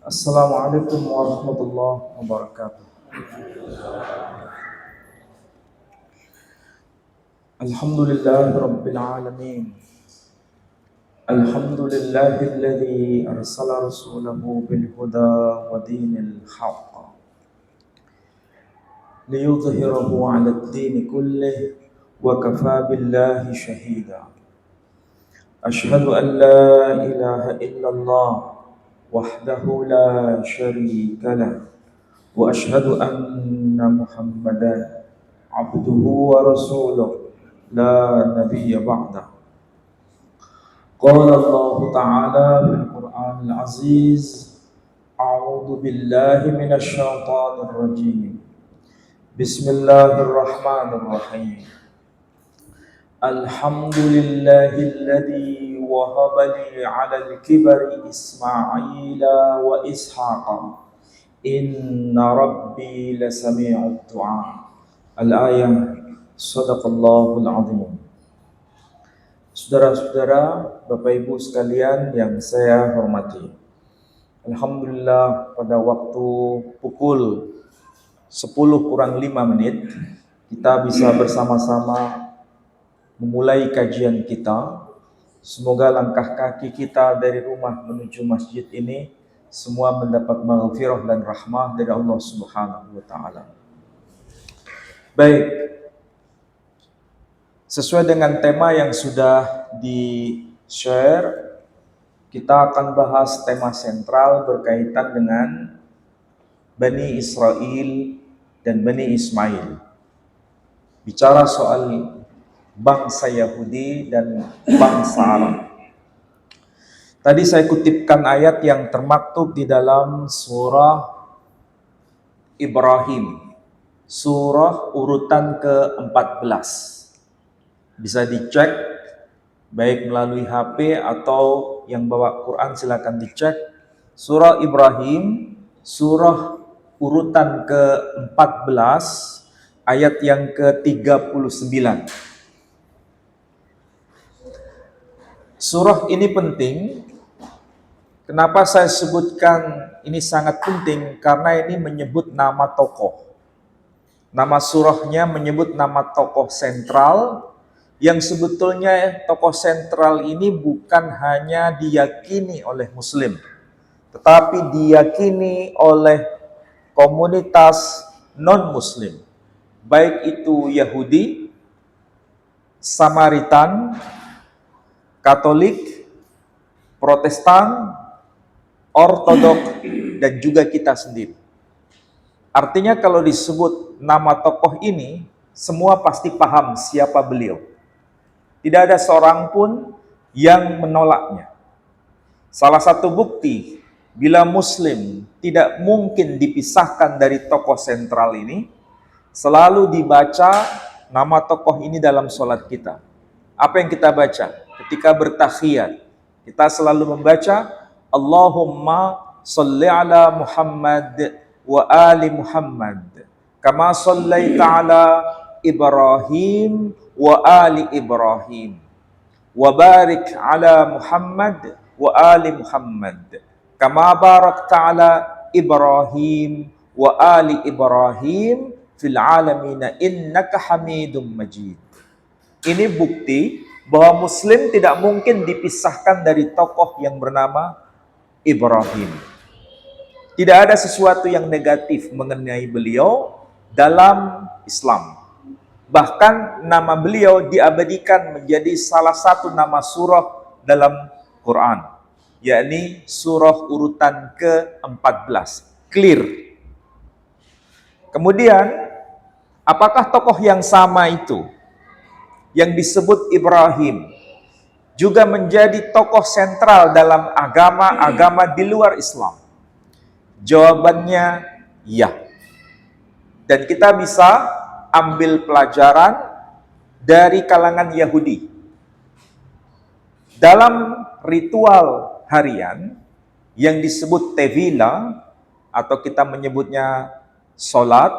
Assalamualaikum warahmatullahi wabarakatuh. Alhamdulillahi rabbil alamin. Alhamdulillahilladzi arsala rasulahu bil huda wa dinil haqq liyudhhirahu 'ala ad-din kullih wa kafa billahi shahida. Ashhadu an la ilaha illallah wahdahu la syarika lah wa ashhadu anna Muhammadan abduhu wa rasuluh la nabiyya ba'da. Qala Allah Ta'ala fil Qur'anil Aziz, a'udzu billahi minasy syaithanir rajim. Bismillahirrahmanirrahim. Alhamdulillahilladzi wahaba li 'alal kibari Ismaila wa Ishaqa. Inna rabbi lasami'ud du'a. Al-ayah. Sadaqallahul azim. Saudara-saudara, Bapak Ibu sekalian yang saya hormati. Alhamdulillah pada waktu pukul 10:05 kita bisa bersama-sama memulai kajian kita. Semoga langkah kaki kita dari rumah menuju masjid ini semua mendapat maghfirah dan rahmah dari Allah Subhanahu wa taala. Baik, sesuai dengan tema yang sudah di-share, kita akan bahas tema sentral berkaitan dengan Bani Israel dan Bani Ismail. Bicara soal bangsa Yahudi dan bangsa Arab. Tadi saya kutipkan ayat yang termaktub di dalam surah Ibrahim, surah urutan ke-14. Bisa dicek baik melalui HP atau yang bawa Quran silakan dicek. Surah Ibrahim, surah urutan ke-14 ayat yang ke-39. Surah ini penting. Kenapa saya sebutkan ini sangat penting? Karena ini menyebut nama tokoh. Nama surahnya menyebut nama tokoh sentral yang sebetulnya tokoh sentral ini bukan hanya diyakini oleh Muslim, tetapi diyakini oleh komunitas non-Muslim, baik itu Yahudi, Samaritan, Katolik, Protestan, Ortodok, dan juga kita sendiri. Artinya kalau disebut nama tokoh ini, semua pasti paham siapa beliau. Tidak ada seorang pun yang menolaknya. Salah satu bukti bila Muslim tidak mungkin dipisahkan dari tokoh sentral ini, selalu dibaca nama tokoh ini dalam sholat kita. Apa yang kita baca? Ketika bertahiyat, kita selalu membaca Allahumma sholli ala Muhammad wa ali Muhammad kama shallaita ala Ibrahim wa ali Ibrahim wa barik ala Muhammad wa ali Muhammad kama barakta ala Ibrahim wa ali Ibrahim fil alamin innaka Hamidum Majid. Ini bukti bahwa Muslim tidak mungkin dipisahkan dari tokoh yang bernama Ibrahim. Tidak ada sesuatu yang negatif mengenai beliau dalam Islam. Bahkan nama beliau diabadikan menjadi salah satu nama surah dalam Quran, yakni surah urutan ke-14. Clear. Kemudian, apakah tokoh yang sama itu, yang disebut Ibrahim, juga menjadi tokoh sentral dalam agama-agama di luar Islam? Jawabannya ya. Dan kita bisa ambil pelajaran dari kalangan Yahudi. Dalam ritual harian yang disebut tevila, atau kita menyebutnya sholat,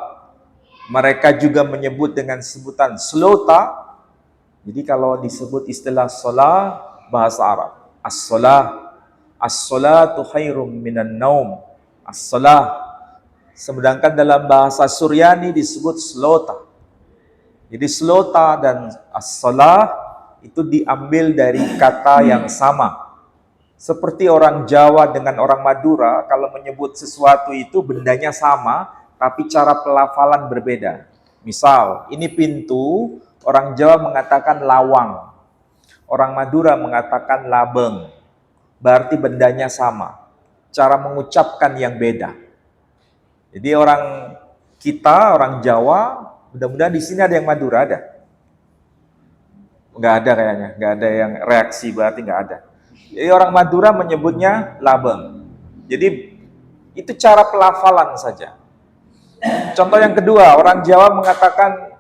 mereka juga menyebut dengan sebutan slota. Jadi kalau disebut istilah sholat bahasa Arab, as-sholah, as-sholatu khairum minan naum. as-salah. Sedangkan dalam bahasa Suryani disebut slota. Jadi slota dan as-salah itu diambil dari kata yang sama. Seperti orang Jawa dengan orang Madura, kalau menyebut sesuatu itu bendanya sama, tapi cara pelafalan berbeda. Misal, ini pintu, orang Jawa mengatakan lawang. Orang Madura mengatakan labeng. Berarti bendanya sama. Cara mengucapkan yang beda. Jadi orang kita, orang Jawa, mudah-mudahan di sini ada yang Madura, ada? Nggak ada kayaknya, nggak ada yang reaksi, berarti nggak ada. Jadi orang Madura menyebutnya labeng. Jadi itu cara pelafalan saja. Contoh yang kedua, orang Jawa mengatakan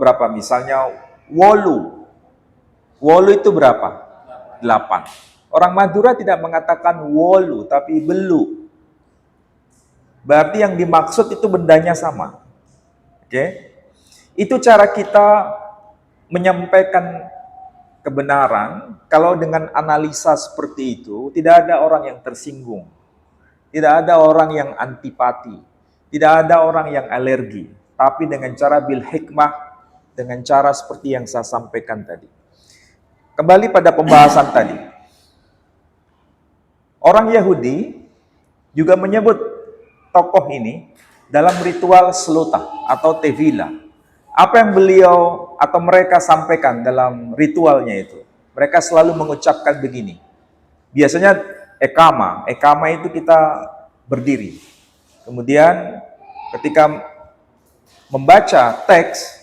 berapa? Misalnya wolu. Wolu itu berapa? 8. Orang Madura tidak mengatakan wolu, tapi belu. Berarti yang dimaksud itu bendanya sama. Oke? Itu cara kita menyampaikan kebenaran. Kalau dengan analisa seperti itu, tidak ada orang yang tersinggung. Tidak ada orang yang antipati. Tidak ada orang yang alergi. Tapi dengan cara bil hikmah, dengan cara seperti yang saya sampaikan tadi. Kembali pada pembahasan tadi. Orang Yahudi juga menyebut tokoh ini dalam ritual selutah atau tevila. Apa yang beliau atau mereka sampaikan dalam ritualnya itu? Mereka selalu mengucapkan begini. Biasanya ekama. Ekama itu kita berdiri. Kemudian ketika membaca teks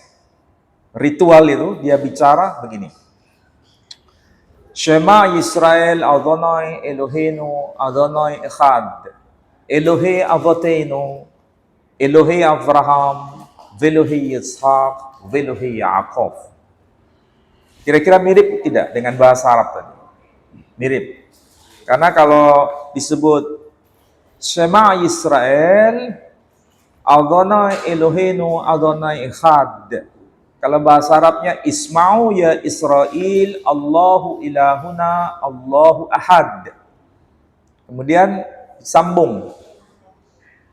ritual itu, dia bicara begini. Shema Yisrael Adonai Eloheinu Adonai Echad. Elohe Avotenu, Elohe Abraham, Velohe Yitzhak, Velohe Yaakov. Kira-kira mirip tidak dengan bahasa Arab tadi? Mirip. Karena kalau disebut Shema Yisrael, Adonai Eloheinu Adonai Echad. Kalau bahasa Arabnya Isma'u ya Israel, Allahu ilahuna, Allahu ahad. Kemudian sambung.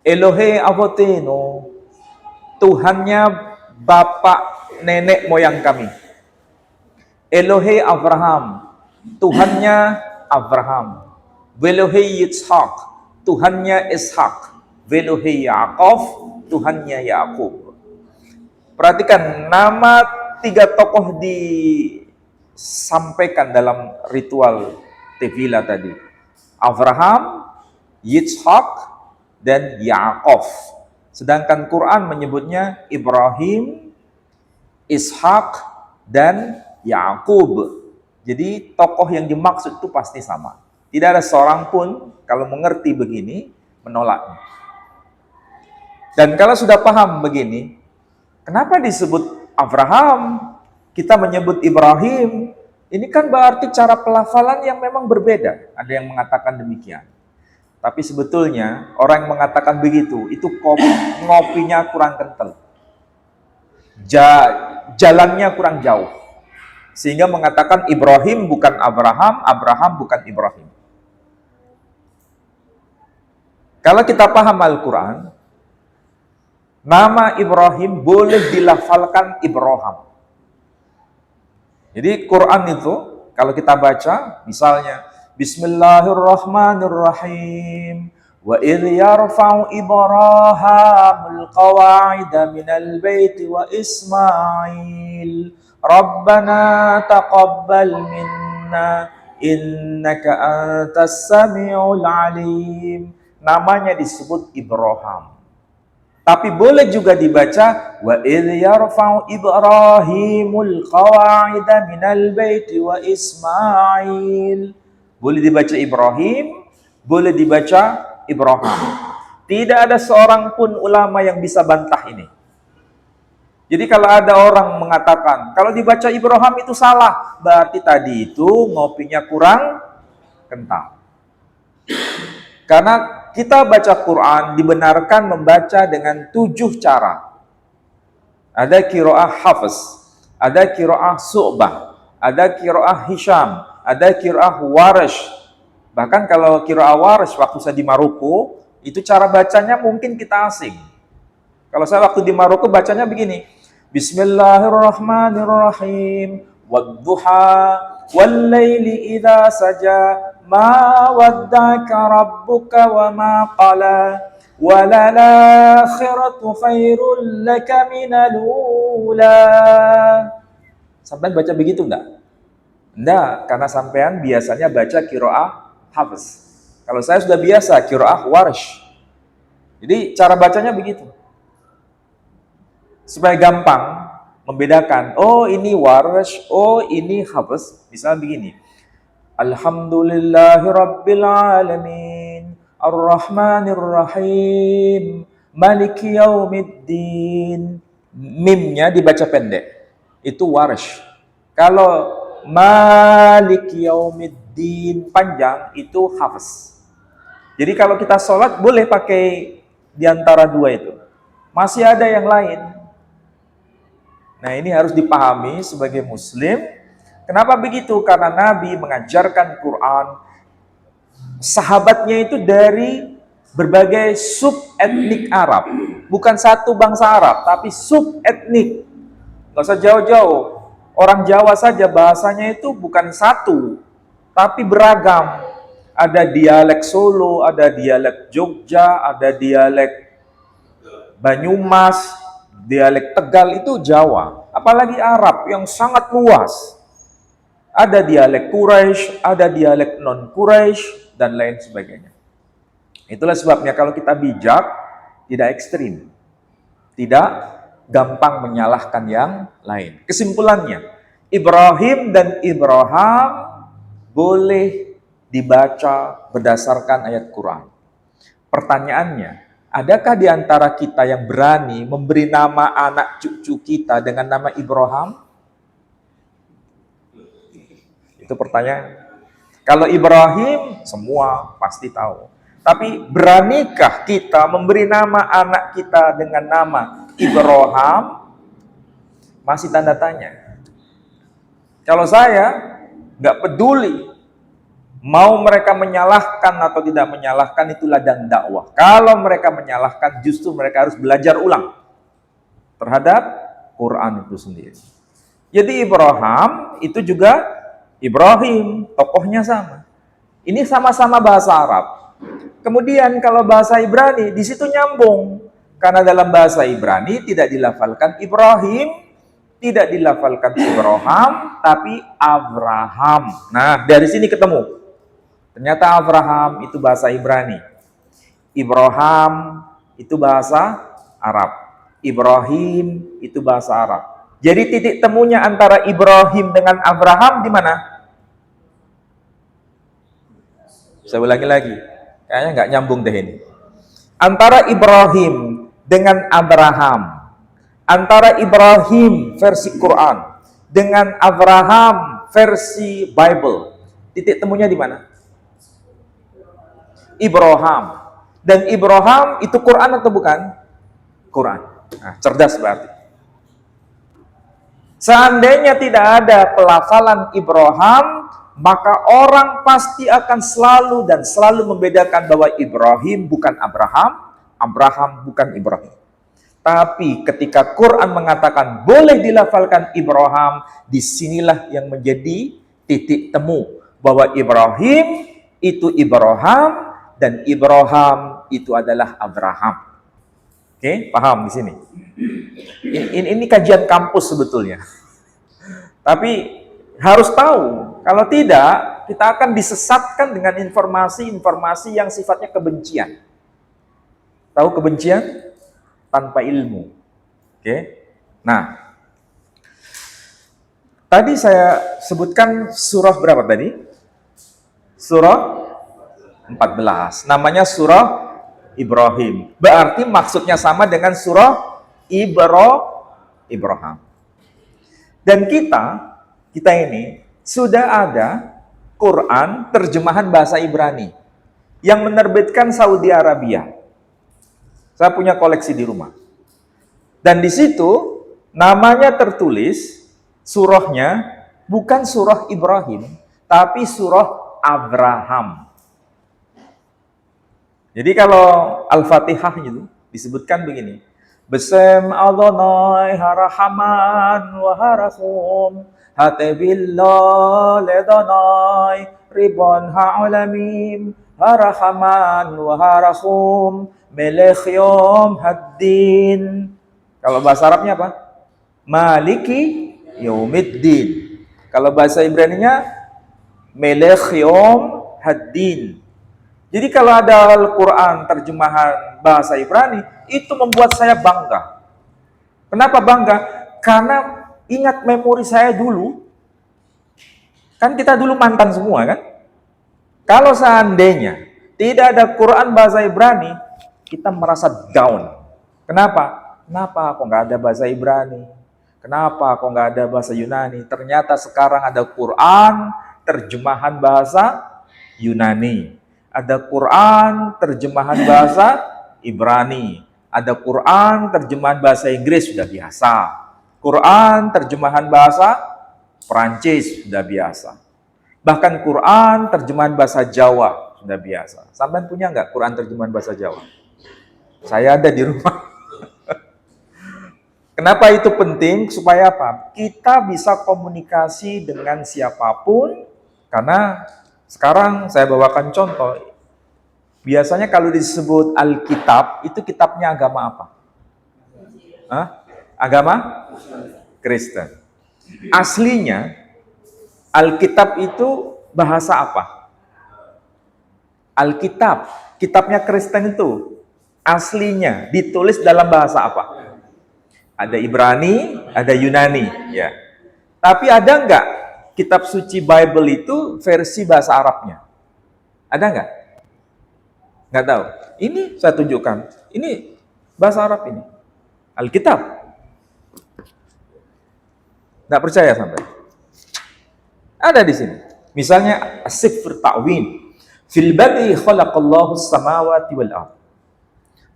Elohe Avotenu, Tuhannya bapak nenek moyang kami. Elohe Abraham, Tuhannya Abraham. Velohe Yitzhak, Tuhannya Ishak. Velohe Yaakov, Tuhannya Yakub. Perhatikan, nama 3 tokoh disampaikan dalam ritual tevila tadi. Abraham, Yitzhak, dan Yaakov. Sedangkan Quran menyebutnya Ibrahim, Ishak, dan Yakub. Jadi tokoh yang dimaksud itu pasti sama. Tidak ada seorang pun kalau mengerti begini menolaknya. Dan kalau sudah paham begini, kenapa disebut Abraham? Kita menyebut Ibrahim. Ini kan berarti cara pelafalan yang memang berbeda. Ada yang mengatakan demikian. Tapi sebetulnya orang yang mengatakan begitu, itu ngopinya kurang kental. Jalannya kurang jauh. Sehingga mengatakan Ibrahim bukan Abraham, Abraham bukan Ibrahim. Kalau kita paham Al-Quran, nama Ibrahim boleh dilafalkan Ibrahim. Jadi Quran itu kalau kita baca misalnya Bismillahirrahmanirrahim wa idh yarfa'u Ibrahimul qawa'ida minal baiti wa Ismail Rabbana taqabbal minna innaka antas samiul alim. Namanya disebut Ibrahim. Tapi boleh juga dibaca wa idh yarfa'u Ibrahimul qawa'ida minal baiti wa Ismail. Boleh dibaca Ibrahim, boleh dibaca Ibrahim. Tidak ada seorang pun ulama yang bisa bantah ini. Jadi kalau ada orang mengatakan kalau dibaca Ibrahim itu salah, berarti tadi itu ngopinya kurang kental. Karena kita baca Quran dibenarkan membaca dengan 7 cara. Ada qiraah Hafiz, ada qiraah Su'bah, ada qiraah Hisham, ada qiraah Warash, Bahkan kalau qiraah Warsh waktu saya di Maroko, itu cara bacanya mungkin kita asing. Kalau saya waktu di Maroko bacanya begini. Bismillahirrahmanirrahim. Wadduha wallaili idza saja ma wadda'aka rabbuka wa ma qala walal akhiratu khairul laka minal ula. Sampai baca begitu enggak? Enggak, karena sampean biasanya baca qiraah Hafs. Kalau saya sudah biasa qiraah Warsh. Jadi cara bacanya begitu. Supaya gampang membedakan, oh ini Warsh, oh ini Hafs. Misalnya begini. Alhamdulillahirabbil alamin, arrahmanirrahim, maliki yaumiddin. Mimnya dibaca pendek. Itu Warsh. Kalau maliki yaumiddin panjang itu Hafs. Jadi kalau kita sholat boleh pakai di antara dua itu. Masih ada yang lain. Nah ini harus dipahami sebagai muslim. Kenapa begitu? Karena Nabi mengajarkan Quran. Sahabatnya itu dari berbagai sub-etnik Arab. Bukan satu bangsa Arab, tapi sub-etnik. Nggak usah jauh-jauh. Orang Jawa saja bahasanya itu bukan satu, tapi beragam. Ada dialek Solo, ada dialek Jogja, ada dialek Banyumas, dialek Tegal itu Jawa. Apalagi Arab yang sangat luas. Ada dialek Quraisy, ada dialek non-Quraisy, dan lain sebagainya. Itulah sebabnya kalau kita bijak, tidak ekstrim. Tidak gampang menyalahkan yang lain. Kesimpulannya, Ibrahim dan Ibrahim boleh dibaca berdasarkan ayat Quran. Pertanyaannya, adakah di antara kita yang berani memberi nama anak cucu kita dengan nama Ibrahim? Itu pertanyaan. Kalau Ibrahim, semua pasti tahu. Tapi beranikah kita memberi nama anak kita dengan nama Ibrahim? Masih tanda tanya. Kalau saya nggak peduli mau mereka menyalahkan atau tidak menyalahkan, itu ladang dakwah. Kalau mereka menyalahkan, justru mereka harus belajar ulang terhadap Quran itu sendiri. Jadi Ibrahim itu juga Ibrahim, tokohnya sama. Ini sama-sama bahasa Arab. Kemudian kalau bahasa Ibrani, di situ nyambung. Karena dalam bahasa Ibrani tidak dilafalkan Ibrahim, tidak dilafalkan Ibrahim, tapi Abraham. Nah, dari sini ketemu. Ternyata Abraham itu bahasa Ibrani. Ibrahim itu bahasa Arab. Ibrahim itu bahasa Arab. Jadi titik temunya antara Ibrahim dengan Abraham di mana? Saya ulangi lagi. Kayaknya nggak nyambung deh ini. Antara Ibrahim dengan Abraham. Antara Ibrahim versi Quran dengan Abraham versi Bible. Titik temunya di mana? Ibrahim. Dan Ibrahim itu Quran atau bukan? Quran. Nah, cerdas berarti. Seandainya tidak ada pelafalan Ibrahim, maka orang pasti akan selalu dan selalu membedakan bahwa Ibrahim bukan Abraham, Abraham bukan Ibrahim. Tapi ketika Quran mengatakan boleh dilafalkan Ibrahim, disinilah yang menjadi titik temu bahwa Ibrahim itu Ibrahim dan Ibrahim itu adalah Abraham. Oke, paham di sini? Ini kajian kampus sebetulnya. Tapi harus tahu, kalau tidak kita akan disesatkan dengan informasi-informasi yang sifatnya kebencian. Tahu kebencian? Tanpa ilmu. Oke. Nah, tadi saya sebutkan surah berapa tadi? Surah 14. Namanya surah Ibrahim. Berarti maksudnya sama dengan surah Ibrahim. Dan kita ini sudah ada Quran terjemahan bahasa Ibrani yang menerbitkan Saudi Arabia. Saya punya koleksi di rumah. Dan di situ namanya tertulis surahnya bukan surah Ibrahim, tapi surah Abraham. Jadi kalau Al-Fatihah itu disebutkan begini. Besem Adonai harahaman wa harahum hatebillah ledonai ribon ha'alamim harahaman wa harahum melech yom haddin. Kalau bahasa Arabnya apa? Maliki yaumiddin. Kalau bahasa Ibraninya melech yom haddin. Jadi kalau ada Al-Quran terjemahan bahasa Ibrani, itu membuat saya bangga. Kenapa bangga? Karena ingat memori saya dulu, kan kita dulu mantan semua kan? Kalau seandainya tidak ada Quran bahasa Ibrani, kita merasa down. Kenapa? Kenapa kok nggak ada bahasa Ibrani? Kenapa kok nggak ada bahasa Yunani? Ternyata sekarang ada Quran terjemahan bahasa Yunani. Ada Quran terjemahan bahasa Ibrani. Ada Quran terjemahan bahasa Inggris, sudah biasa. Quran terjemahan bahasa Perancis, sudah biasa. Bahkan Quran terjemahan bahasa Jawa, sudah biasa. Sampai punya nggak Quran terjemahan bahasa Jawa? Saya ada di rumah. Kenapa itu penting? Supaya apa? Kita bisa komunikasi dengan siapapun, karena sekarang saya bawakan contoh. Biasanya kalau disebut Alkitab, itu kitabnya agama apa? Hah? Agama Kristen. Aslinya, Alkitab itu bahasa apa? Alkitab, kitabnya Kristen itu, aslinya ditulis dalam bahasa apa? Ada Ibrani, ada Yunani. Ya. Tapi ada nggak kitab suci Bible itu versi bahasa Arabnya? Ada nggak? Nggak tahu. Ini saya tunjukkan. Ini bahasa Arab ini. Alkitab. Nggak percaya sampai. Ada di sini. Misalnya As-Sifr Ta'win. Fil badi khalaqallahu samawati wal ardh.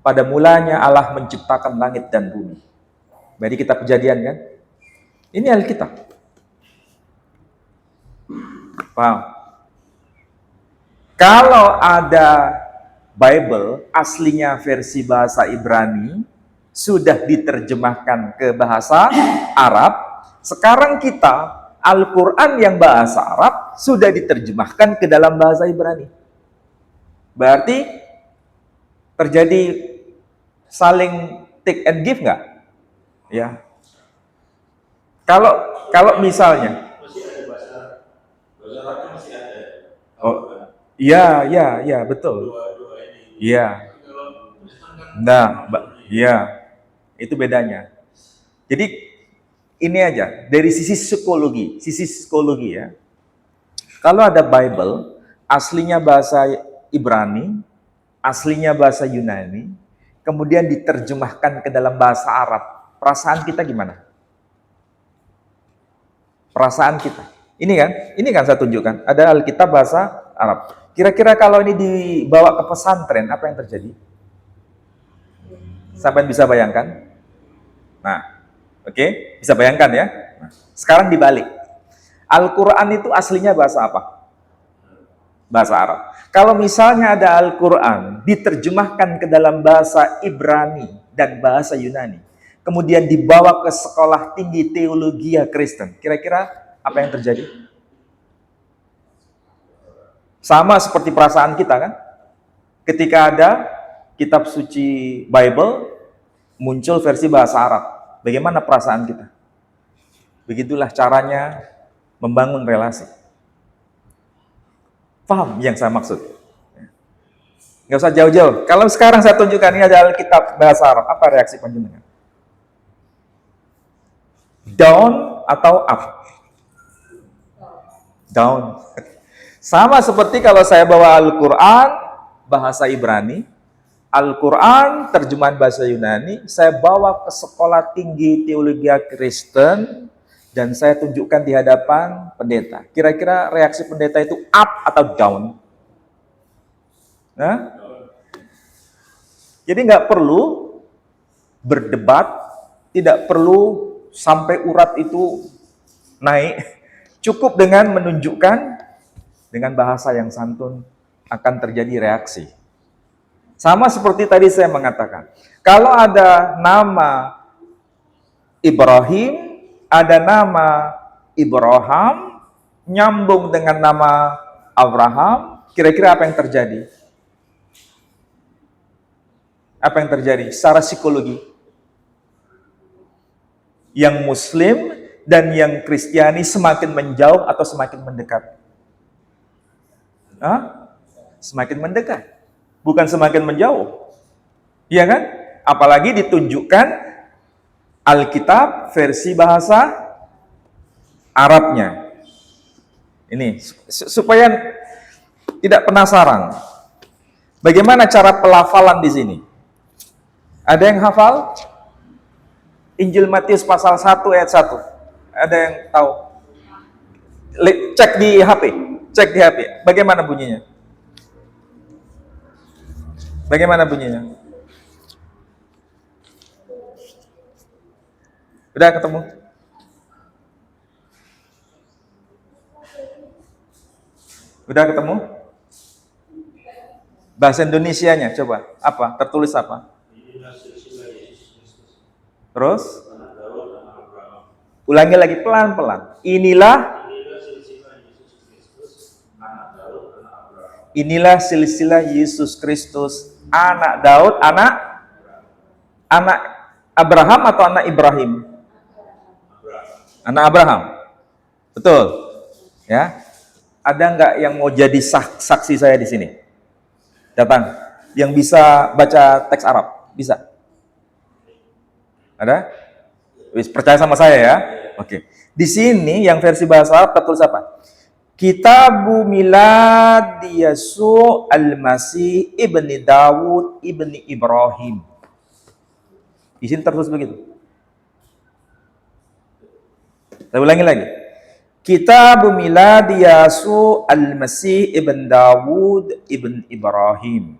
Pada mulanya Allah menciptakan langit dan bumi. Berarti kitab Kejadian kan? Ini Alkitab. Paham? Kalau ada Bible aslinya versi bahasa Ibrani sudah diterjemahkan ke bahasa Arab, sekarang kita Al-Quran yang bahasa Arab sudah diterjemahkan ke dalam bahasa Ibrani. Berarti terjadi saling take and give nggak? Ya. Kalau misalnya, oh, ya, betul. Iya. Nah, iya. Itu bedanya. Jadi ini aja dari sisi psikologi ya. Kalau ada Bible, aslinya bahasa Ibrani, aslinya bahasa Yunani, kemudian diterjemahkan ke dalam bahasa Arab, perasaan kita gimana? Perasaan kita. Ini kan saya tunjukkan. Ada Alkitab bahasa Arab. Kira-kira kalau ini dibawa ke pesantren, apa yang terjadi? Sampai bisa bayangkan? Nah, oke, bisa bayangkan ya. Nah, sekarang dibalik. Al-Quran itu aslinya bahasa apa? Bahasa Arab. Kalau misalnya ada Al-Quran diterjemahkan ke dalam bahasa Ibrani dan bahasa Yunani, kemudian dibawa ke sekolah tinggi teologi Kristen, kira-kira apa yang terjadi? Sama seperti perasaan kita kan? Ketika ada kitab suci Bible, muncul versi bahasa Arab. Bagaimana perasaan kita? Begitulah caranya membangun relasi. Paham yang saya maksud? Nggak usah jauh-jauh. Kalau sekarang saya tunjukkan ini ada Alkitab bahasa Arab, apa reaksi panjenengan? Down atau up? Down. Sama seperti kalau saya bawa Al-Quran bahasa Ibrani, Al-Quran terjemahan bahasa Yunani, saya bawa ke sekolah tinggi teologi Kristen dan saya tunjukkan di hadapan pendeta. Kira-kira reaksi pendeta itu up atau down? Nah? Jadi nggak perlu berdebat, tidak perlu sampai urat itu naik, cukup dengan menunjukkan dengan bahasa yang santun akan terjadi reaksi. Sama seperti tadi saya mengatakan, kalau ada nama Ibrahim, ada nama Ibrahim, nyambung dengan nama Abraham, kira-kira apa yang terjadi? Apa yang terjadi secara psikologi? Yang Muslim dan yang Kristiani semakin menjauh atau semakin mendekat? Hah? Semakin mendekat, bukan semakin menjauh. Iya kan? Apalagi ditunjukkan Alkitab versi bahasa Arabnya. Ini supaya tidak penasaran. Bagaimana cara pelafalan di sini? Ada yang hafal? Injil Matius pasal 1 ayat 1. Ada yang tahu? Cek di HP. Cek di HP. Bagaimana bunyinya? Bagaimana bunyinya? Udah ketemu? Udah ketemu? Bahasa Indonesianya coba. Apa? Tertulis apa? Terus? Ulangi lagi pelan-pelan. Inilah silsilah Yesus Kristus, anak Daud, anak Abraham atau anak Ibrahim? Anak Abraham. Betul. Ya. Ada nggak yang mau jadi saksi saya di sini? Datang. Yang bisa baca teks Arab? Bisa? Ada? Percaya sama saya ya? Oke. Di sini yang versi bahasa Arab tertulis apa? Kitabu Milad Yesu Al-Masih ibni Dawud ibni Ibrahim. Di sini tertulis begitu. Saya ulangi lagi. Kitabu Milad Yesu Al-Masih ibn Dawud ibn Ibrahim.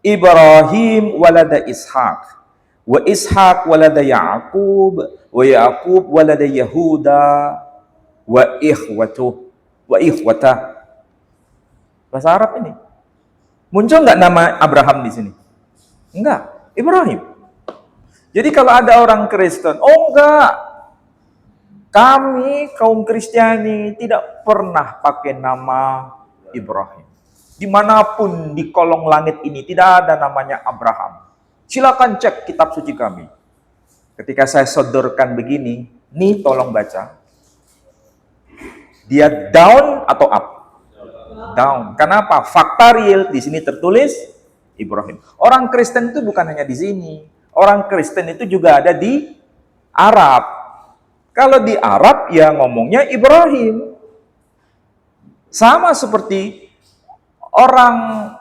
Ibrahim walada Ishaq. Wa Ishaq walada Ya'qub. Wa Ya'qub walada Yahuda. Wa ikhwatah. Bahasa Arab ini. Muncul nggak nama Abraham di sini? Enggak, Ibrahim. Jadi kalau ada orang Kristen, oh enggak, kami kaum Kristiani tidak pernah pakai nama Ibrahim. Dimanapun di kolong langit ini tidak ada namanya Abraham. Silakan cek kitab suci kami. Ketika saya sodorkan begini, nih tolong baca. Dia down atau up? Down. Kenapa? Fakta real di sini tertulis Ibrahim. Orang Kristen itu bukan hanya di sini. Orang Kristen itu juga ada di Arab. Kalau di Arab ya ngomongnya Ibrahim. Sama seperti orang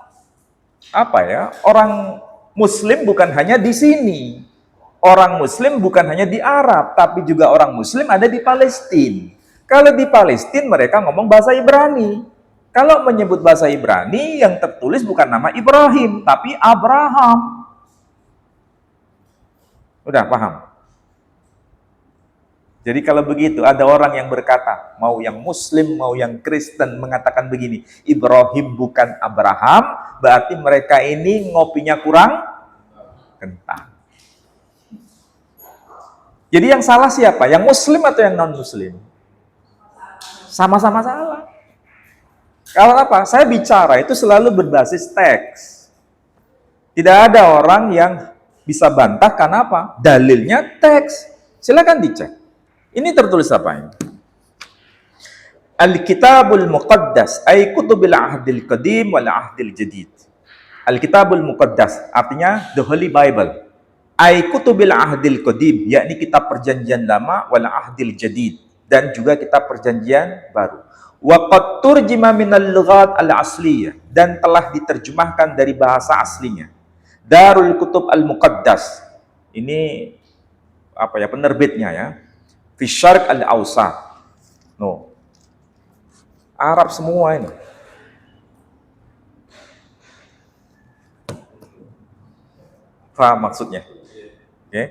Orang Muslim bukan hanya di sini. Orang Muslim bukan hanya di Arab, tapi juga orang Muslim ada di Palestina. Kalau di Palestina mereka ngomong bahasa Ibrani. Kalau menyebut bahasa Ibrani yang tertulis bukan nama Ibrahim, tapi Abraham. Udah paham? Jadi kalau begitu ada orang yang berkata, mau yang Muslim, mau yang Kristen mengatakan begini, Ibrahim bukan Abraham, berarti mereka ini ngopinya kurang kentang. Jadi yang salah siapa? Yang Muslim atau yang non-Muslim? Sama-sama salah. Kalau apa? Saya bicara itu selalu berbasis teks. Tidak ada orang yang bisa bantah karena apa? Dalilnya teks. Silakan dicek. Ini tertulis apa ini? Al-Kitabul Muqaddas ay kutubil ahdil qadim wal ahdil jadid. Al-Kitabul Muqaddas artinya the Holy Bible. Ay kutubil ahdil qadim, yakni kitab perjanjian lama wal ahdil jadid, dan juga kitab perjanjian baru. Wa qad turjima minal lughat al-asliyah, dan telah diterjemahkan dari bahasa aslinya. Darul Kutub Al-Muqaddas. Ini penerbitnya ya. Fi Syarq Al-Awsat. No. Arab semua ini. Paham maksudnya? Oke.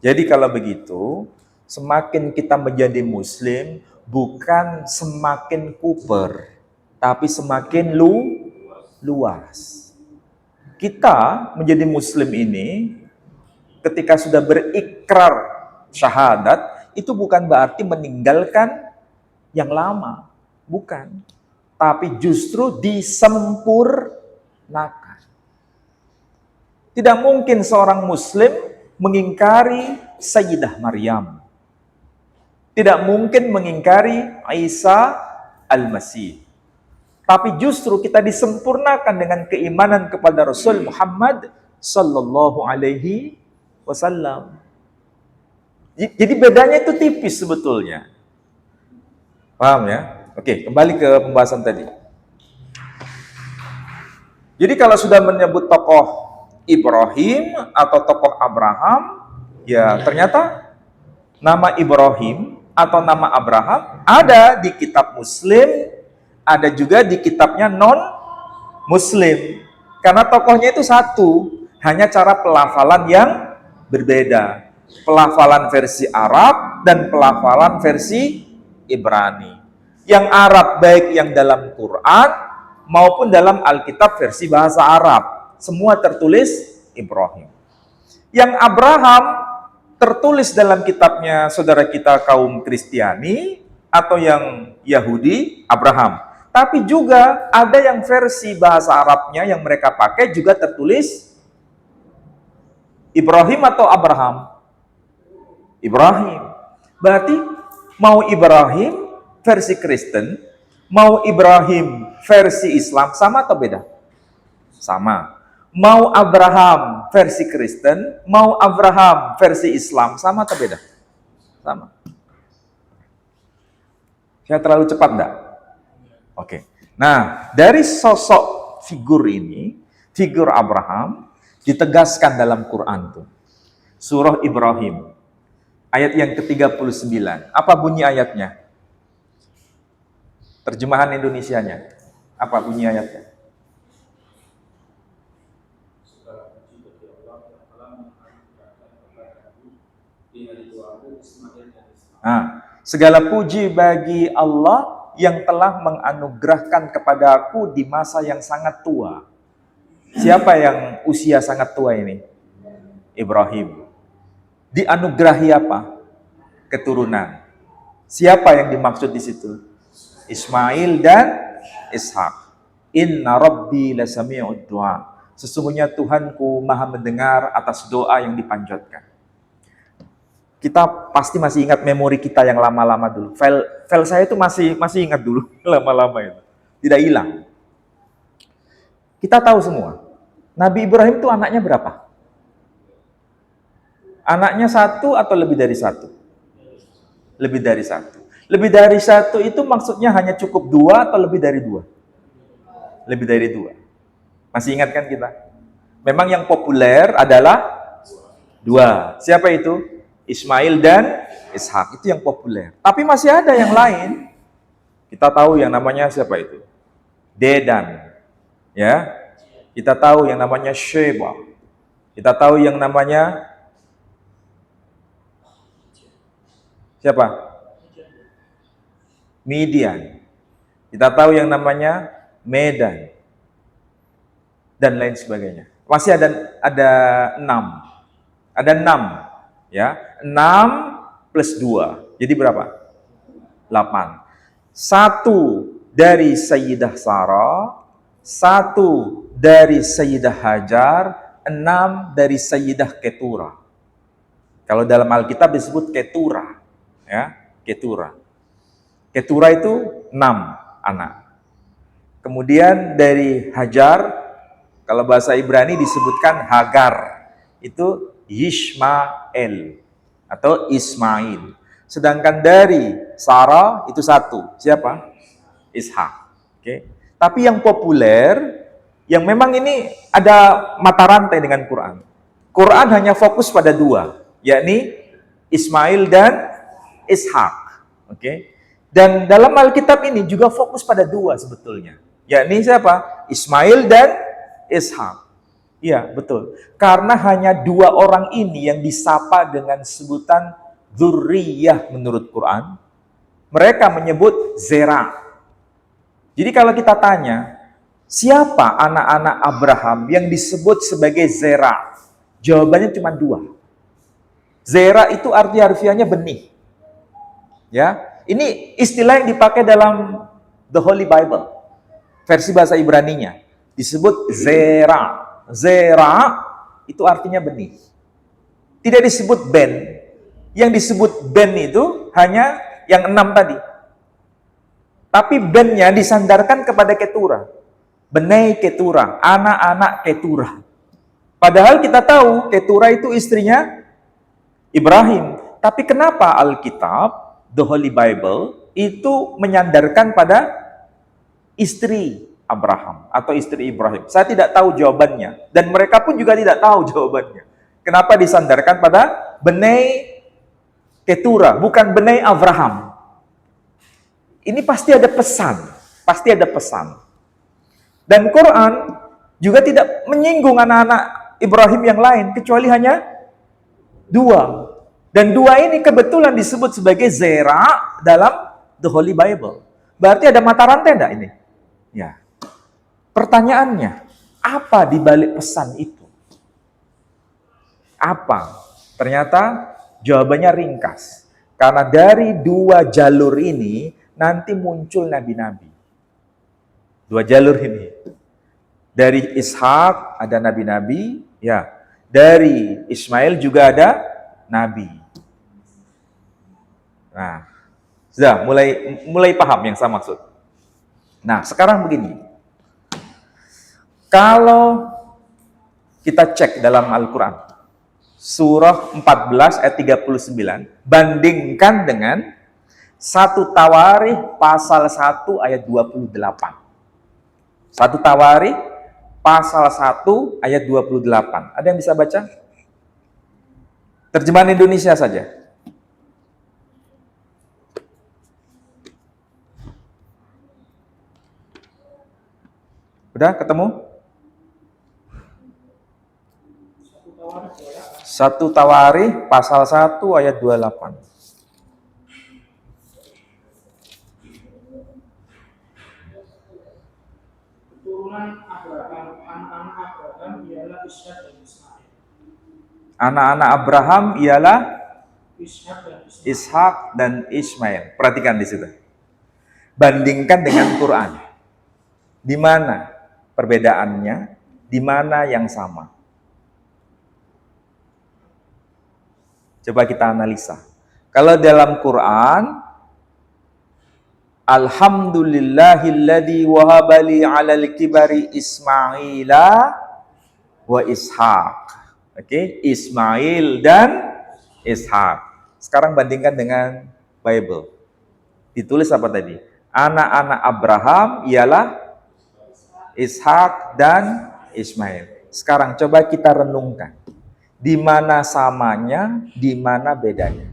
Jadi kalau begitu, semakin kita menjadi Muslim, bukan semakin kuper, tapi semakin luas. kita menjadi muslim ini ketika sudah berikrar syahadat, itu bukan berarti meninggalkan yang lama. Bukan. Tapi justru disempurnakan. Tidak mungkin seorang muslim mengingkari Sayyidah Maryam. Tidak mungkin mengingkari Isa Al-Masih. Tapi justru kita disempurnakan dengan keimanan kepada Rasul Muhammad sallallahu alaihi wasallam. Jadi bedanya itu tipis sebetulnya. Paham ya? Oke, kembali ke pembahasan tadi. Jadi kalau sudah menyebut tokoh Ibrahim atau tokoh Abraham, ya ternyata nama Ibrahim atau nama Abraham ada di kitab Muslim, ada juga di kitabnya non-Muslim. Karena tokohnya itu satu, hanya cara pelafalan yang berbeda. Pelafalan versi Arab dan pelafalan versi Ibrani. Yang Arab baik yang dalam Quran maupun dalam Alkitab versi bahasa Arab, semua tertulis Ibrahim. Yang Abraham tertulis dalam kitabnya saudara kita kaum Kristiani atau yang Yahudi, Abraham. Tapi juga ada yang versi bahasa Arabnya yang mereka pakai juga tertulis Ibrahim atau Abraham? Ibrahim. Berarti mau Ibrahim versi Kristen, mau Ibrahim versi Islam, sama atau beda? Sama. Mau Abraham versi Kristen, mau Abraham versi Islam, sama atau beda? Sama. Saya terlalu cepat enggak? Oke. Nah, dari sosok figur ini, figur Abraham, ditegaskan dalam Quran tuh. Surah Ibrahim. Ayat yang ke-39. Apa bunyi ayatnya? Terjemahan Indonesianya. Apa bunyi ayatnya? Nah, segala puji bagi Allah yang telah menganugerahkan kepada aku di masa yang sangat tua. Siapa yang usia sangat tua ini? Ibrahim. Dianugerahi apa? Keturunan. Siapa yang dimaksud di situ? Ismail dan Ishak. Inna Rabbi lasami'ud du'a. Sesungguhnya Tuhanku maha mendengar atas doa yang dipanjatkan. Kita pasti masih ingat memori kita yang lama-lama dulu. File saya itu masih ingat dulu lama-lama itu. Tidak hilang. Kita tahu semua. Nabi Ibrahim itu anaknya berapa? Anaknya satu atau lebih dari satu? Lebih dari satu. Lebih dari satu itu maksudnya hanya cukup dua atau lebih dari dua? Lebih dari dua. Masih ingat kan kita? Memang yang populer adalah dua. Siapa itu? Ismail dan Ishak. Itu yang populer. Tapi masih ada yang lain. Kita tahu yang namanya siapa itu? Dedan. Ya. Kita tahu yang namanya Sheba. Kita tahu yang namanya siapa? Midian. Kita tahu yang namanya Medan. Dan lain sebagainya. Masih ada 6. Ada 6. Ya, 6 plus 2. Jadi berapa? 8. 1 dari Sayyidah Sarah, 1 dari Sayyidah Hajar, 6 dari Sayyidah Ketura. Kalau dalam Alkitab disebut Ketura. Ya, Ketura. Ketura itu 6 anak. Kemudian dari Hajar, kalau bahasa Ibrani disebutkan Hagar. Itu Yishmael atau Ismail. Sedangkan dari Sarah itu 1. Siapa? Ishak. Oke. Tapi yang populer, yang memang ini ada mata rantai dengan Quran. Quran hanya fokus pada 2, yakni Ismail dan Ishak. Oke. Dan dalam Alkitab ini juga fokus pada 2 sebetulnya. Yakni siapa? Ismail dan Ishak. Iya, betul. Karena hanya 2 orang ini yang disapa dengan sebutan dzurriyyah menurut Quran. Mereka menyebut Zera. Jadi kalau kita tanya, Siapa anak-anak Abraham yang disebut sebagai Zera? Jawabannya cuma dua. Zera itu arti harfiahnya benih. Ya, ini istilah yang dipakai dalam The Holy Bible, versi bahasa Ibraninya. Disebut Zera. Zera itu artinya benih. Tidak disebut ben. Yang disebut ben itu hanya yang 6 tadi. Tapi bennya disandarkan kepada Ketura. Benai Ketura, anak-anak Ketura. Padahal kita tahu Ketura itu istrinya Ibrahim. Tapi kenapa Alkitab, The Holy Bible, itu menyandarkan pada istri Abraham atau istri Ibrahim? Saya tidak tahu jawabannya. Dan mereka pun juga tidak tahu jawabannya. Kenapa disandarkan pada Benai Ketura, bukan Benai Abraham? Ini pasti ada pesan. Pasti ada pesan. Dan Quran juga tidak menyinggung anak-anak Ibrahim yang lain, kecuali hanya dua. Dan dua ini kebetulan disebut sebagai Zera dalam The Holy Bible. Berarti ada mata rantai enggak ini? Ya. Pertanyaannya, apa di balik pesan itu? Apa? Ternyata jawabannya ringkas. Karena dari dua jalur ini nanti muncul nabi-nabi. Dua jalur ini. Dari Ishak ada nabi-nabi, ya. Dari Ismail juga ada nabi. Nah, sudah mulai paham yang saya maksud. Nah, sekarang begini. Kalau kita cek dalam Al-Quran, surah 14 ayat 39, bandingkan dengan 1 Tawarikh pasal 1 ayat 28. 1 Tawarikh pasal 1 ayat 28. Ada yang bisa baca? Terjemahan Indonesia saja. Udah ketemu? 1 Tawarikh pasal 1 ayat 28. Keturunan Abraham, anak-anak Abraham ialah Ishak dan Ismail. Anak-anak Abraham ialah Ishak dan Ismail. Perhatikan di situ. Bandingkan dengan Quran. Di mana perbedaannya? Di mana yang sama? Coba kita analisa. Kalau dalam Quran, Alhamdulillahilladzi wahabali 'alal kibari Ismaila wa Ishaq. Oke, Ismail dan Ishaq. Sekarang bandingkan dengan Bible. Ditulis apa tadi? Anak-anak Abraham ialah Ishak dan Ismail. Sekarang coba kita renungkan. Di mana samanya, di mana bedanya?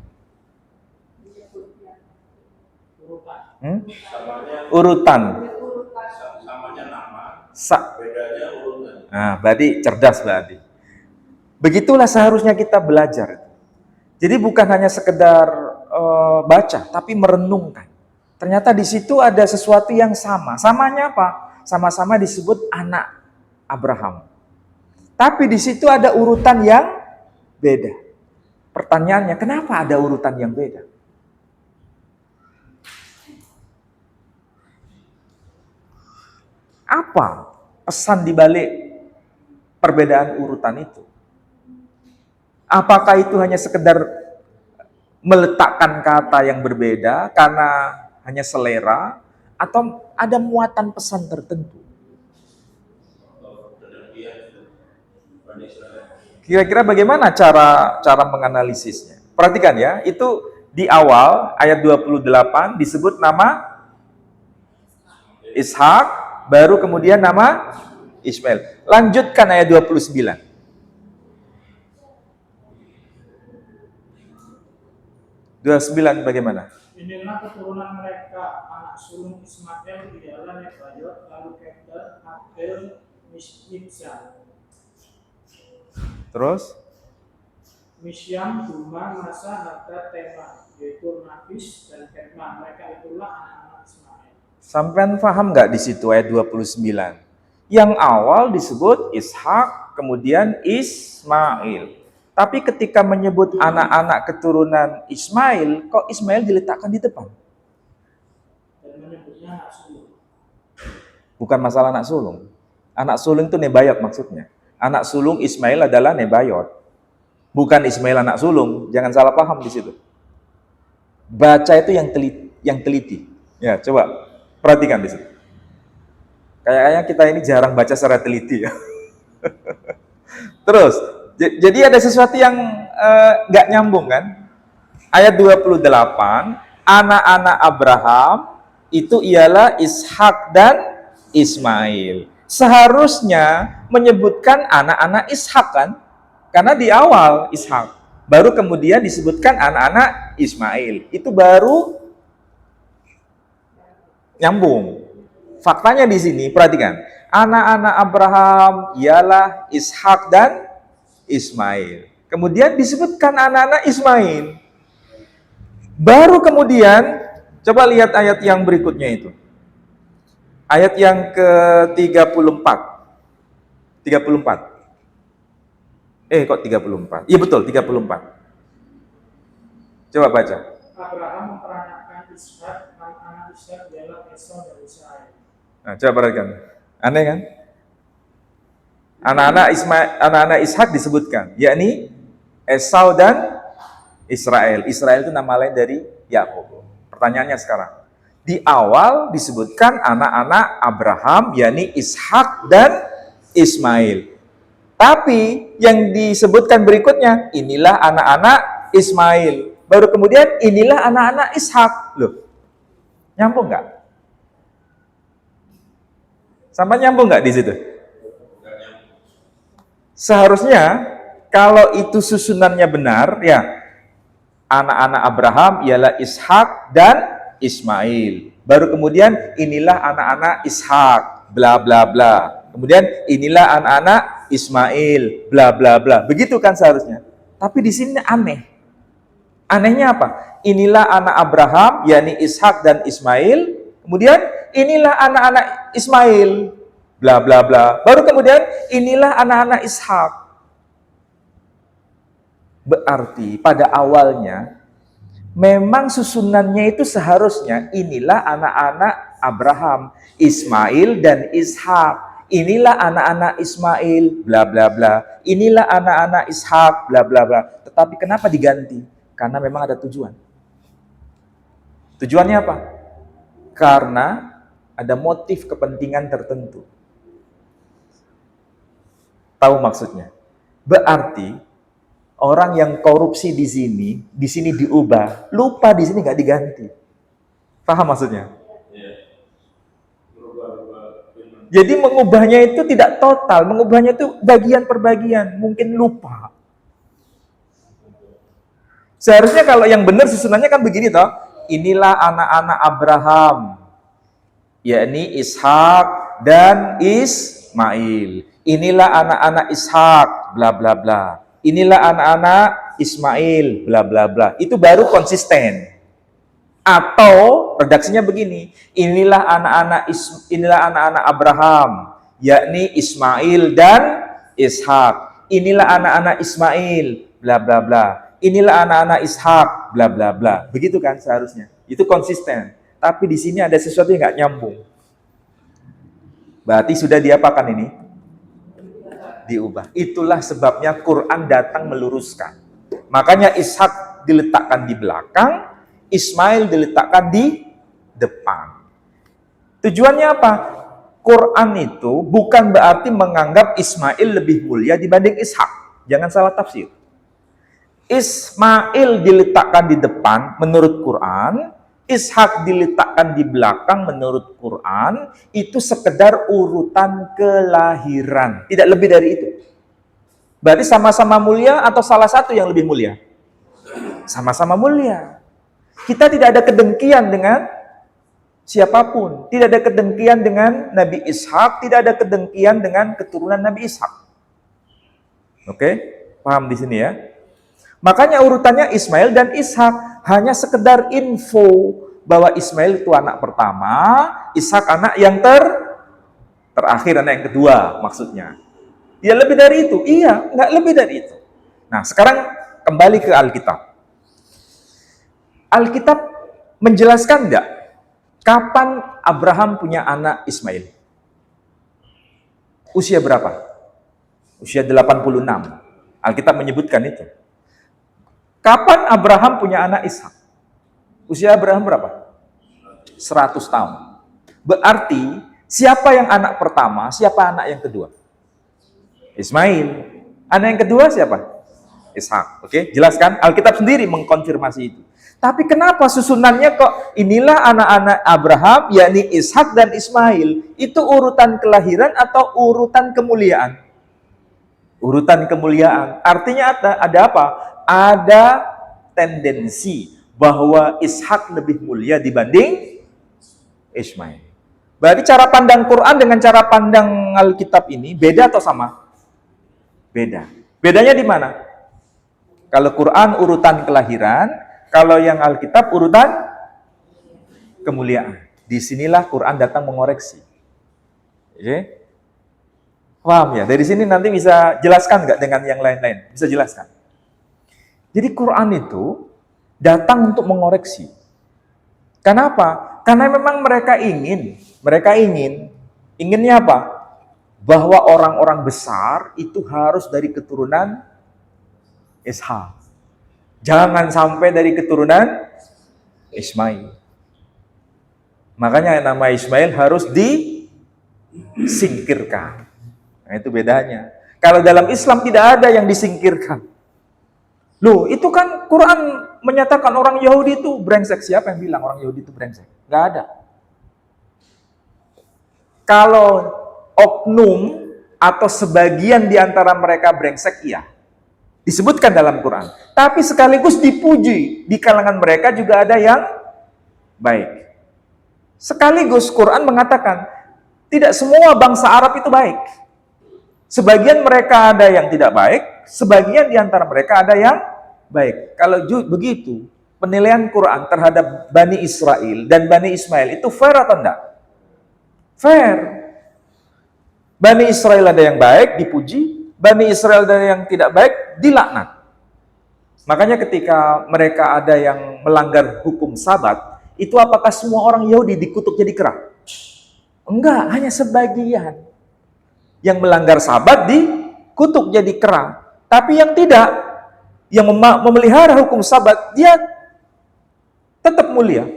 Urutan. Samanya nama, Bedanya urutan. Nah, berarti cerdas berarti. Begitulah seharusnya kita belajar. Jadi bukan hanya sekedar baca, tapi merenungkan. Ternyata di situ ada sesuatu yang sama. Samanya apa? Sama-sama disebut anak Abraham. Tapi di situ ada urutan yang beda. Pertanyaannya, kenapa ada urutan yang beda? Apa pesan di balik perbedaan urutan itu? Apakah itu hanya sekedar meletakkan kata yang berbeda karena hanya selera, atau ada muatan pesan tertentu? Kira-kira bagaimana cara menganalisisnya? Perhatikan ya, itu di awal ayat 28 disebut nama Ishak, baru kemudian nama Ismail. Lanjutkan ayat 29. 29 bagaimana? inilah keturunan mereka, anak sulung Ismail ialah Nebayot, lalu Kedar, Abel, Mishyan. Terus? Mishyan, Duma, Masa, Hadad, Tema, yaitu Nafis dan Kedma. Mereka itulah anak-anak Ismail. Sampean paham nggak di situ ayat 29? Yang awal disebut Ishak, kemudian Ismail. Tapi ketika menyebut anak-anak keturunan Ismail, kok Ismail diletakkan di depan? Dan menyebutnya anak sulung. Bukan masalah anak sulung. Anak sulung itu Nebayot maksudnya. Anak sulung Ismail adalah Nebayot. Bukan Ismail anak sulung. Jangan salah paham di situ. Baca itu yang teliti. Ya, coba perhatikan di situ. Kayaknya kita ini jarang baca secara teliti ya. Terus, jadi ada sesuatu yang nggak nyambung kan? Ayat 28, anak-anak Abraham itu ialah Ishak dan Ismail. Seharusnya menyebutkan anak-anak Ishak kan? Karena di awal Ishak. Baru kemudian disebutkan anak-anak Ismail. Itu baru nyambung. Faktanya di sini, perhatikan. Anak-anak Abraham ialah Ishak dan Ismail. Kemudian disebutkan anak-anak Ismail. Baru kemudian, coba lihat ayat yang berikutnya itu. Ayat yang ke-34. 34. Kok 34? Iya betul, 34. Coba baca. Abraham memperanakan Ishak, anak Ishak ialah Esau dan Israel. Nah, coba perhatikan. Aneh kan? Anak-anak Ishak disebutkan, yakni Esau dan Israel. Israel itu nama lain dari Yakub. Pertanyaannya sekarang, di awal disebutkan anak-anak Abraham, yakni Ishak dan Ismail. Tapi yang disebutkan berikutnya, inilah anak-anak Ismail. Baru kemudian inilah anak-anak Ishak. Loh, nyambung nggak? Sama nyambung nggak di situ? Seharusnya kalau itu susunannya benar, ya anak-anak Abraham ialah Ishak dan Ismail. Baru kemudian inilah anak-anak Ishak, bla bla bla. Kemudian inilah anak-anak Ismail, bla bla bla. Begitu kan seharusnya. Tapi di sini aneh. Anehnya apa? Inilah anak Abraham, yakni Ishak dan Ismail. Kemudian inilah anak-anak Ismail, bla bla bla. Baru kemudian inilah anak-anak Ishak. Berarti pada awalnya memang susunannya itu seharusnya inilah anak-anak Abraham, Ismail dan Ishak. Inilah anak-anak Ismail, bla bla bla. Inilah anak-anak Ishak, bla bla bla. Tetapi kenapa diganti? Karena memang ada tujuan. Tujuannya apa? Karena ada motif kepentingan tertentu. Tahu maksudnya? Berarti orang yang korupsi di sini diubah, lupa di sini nggak diganti. Paham maksudnya? Jadi mengubahnya itu tidak total, mengubahnya itu bagian per bagian, mungkin lupa. Seharusnya kalau yang benar susunannya kan begini toh. Inilah anak-anak Abraham, yakni Ishak dan Ismail. Inilah anak-anak Ishak, bla bla bla. Inilah anak-anak Ismail, bla bla bla. Itu baru konsisten. Atau redaksinya begini, inilah anak-anak Abraham, yakni Ismail dan Ishak. Inilah anak-anak Ismail, bla bla bla. Inilah anak-anak Ishak, bla bla bla. Begitu kan seharusnya. Itu konsisten. Tapi di sini ada sesuatu yang nggak nyambung. Berarti sudah diapakan ini? Diubah. Itulah sebabnya Quran datang meluruskan. Makanya Ishak diletakkan di belakang, Ismail diletakkan di depan. Tujuannya apa? Quran itu bukan berarti menganggap Ismail lebih mulia dibanding Ishak. Jangan salah tafsir. Ismail diletakkan di depan menurut Quran, Ishak diletakkan di belakang menurut Quran, itu sekedar urutan kelahiran. Tidak lebih dari itu. Berarti sama-sama mulia atau salah satu yang lebih mulia? Sama-sama mulia. Kita tidak ada kedengkian dengan siapapun. Tidak ada kedengkian dengan Nabi Ishak, tidak ada kedengkian dengan keturunan Nabi Ishak. Oke? Paham di sini ya? Makanya urutannya Ismail dan Ishak hanya sekedar info bahwa Ismail itu anak pertama, Ishak anak yang Terakhir anak yang kedua maksudnya. Ya lebih dari itu. Iya, nggak lebih dari itu. Nah, sekarang kembali ke Alkitab. Alkitab menjelaskan nggak kapan Abraham punya anak Ismail? Usia berapa? Usia 86. Alkitab menyebutkan itu. Kapan Abraham punya anak Ishak? Usia Abraham berapa? 100 tahun. Berarti siapa yang anak pertama, siapa anak yang kedua? Ismail. Anak yang kedua siapa? Ishak. Oke, jelaskan. Alkitab sendiri mengkonfirmasi itu. Tapi kenapa susunannya kok inilah anak-anak Abraham, yakni Ishak dan Ismail? Itu urutan kelahiran atau urutan kemuliaan? Urutan kemuliaan. Artinya ada apa? Ada tendensi bahwa Ishak lebih mulia dibanding Ismail. Berarti cara pandang Quran dengan cara pandang Alkitab ini beda atau sama? Beda. Bedanya di mana? Kalau Quran urutan kelahiran, kalau yang Alkitab urutan kemuliaan. Disinilah Quran datang mengoreksi. Oke? Paham ya? Dari sini nanti bisa jelaskan nggak dengan yang lain-lain? Bisa jelaskan. Jadi Quran itu datang untuk mengoreksi. Kenapa? Karena memang inginnya apa? Bahwa orang-orang besar itu harus dari keturunan Ishak. Jangan sampai dari keturunan Ismail. Makanya nama Ismail harus disingkirkan. Nah, itu bedanya. Kalau dalam Islam tidak ada yang disingkirkan. Loh, itu kan Quran menyatakan orang Yahudi itu brengsek. Siapa yang bilang orang Yahudi itu brengsek? Nggak ada. Kalau oknum atau sebagian di antara mereka brengsek, iya. Disebutkan dalam Quran. Tapi sekaligus dipuji. Di kalangan mereka juga ada yang baik. Sekaligus Quran mengatakan, tidak semua bangsa Arab itu baik. Sebagian mereka ada yang tidak baik, sebagian di antara mereka ada yang baik. Kalau begitu, penilaian Quran terhadap Bani Israel dan Bani Ismail itu fair atau enggak? Fair. Bani Israel ada yang baik, dipuji. Bani Israel ada yang tidak baik, dilaknat. Makanya ketika mereka ada yang melanggar hukum Sabat, itu apakah semua orang Yahudi dikutuk jadi kera? Enggak, hanya sebagian. Yang melanggar Sabat dikutuk jadi kera. Tapi yang tidak, yang memelihara hukum Sabat, dia tetap mulia.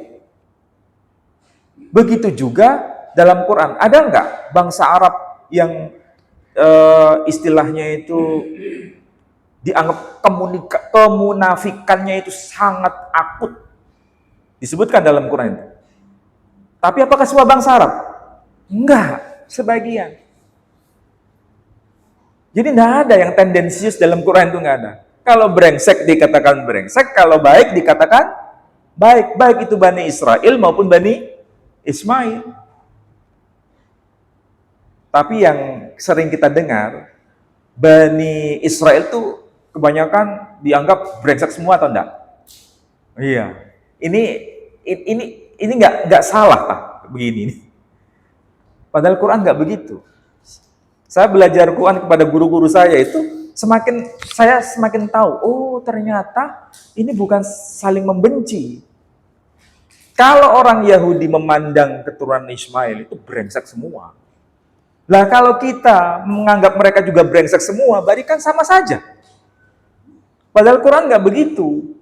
Begitu juga dalam Quran. Ada enggak bangsa Arab yang istilahnya itu dianggap kemunafikannya itu sangat akut? Disebutkan dalam Quran itu. Tapi apakah semua bangsa Arab? Enggak, sebagian. Jadi tidak ada yang tendensius dalam Quran itu, nggak ada. Kalau brengsek dikatakan brengsek, kalau baik dikatakan baik. Baik itu Bani Israel maupun Bani Ismail. Tapi yang sering kita dengar, Bani Israel itu kebanyakan dianggap brengsek semua atau enggak? Iya. Ini nggak salah tak begini. Padahal Quran nggak begitu. Saya belajar Quran kepada guru-guru saya itu saya semakin tahu, oh ternyata ini bukan saling membenci. Kalau orang Yahudi memandang keturunan Ismail itu brengsek semua. Lah kalau kita menganggap mereka juga brengsek semua, berarti kan sama saja. Padahal Quran nggak begitu.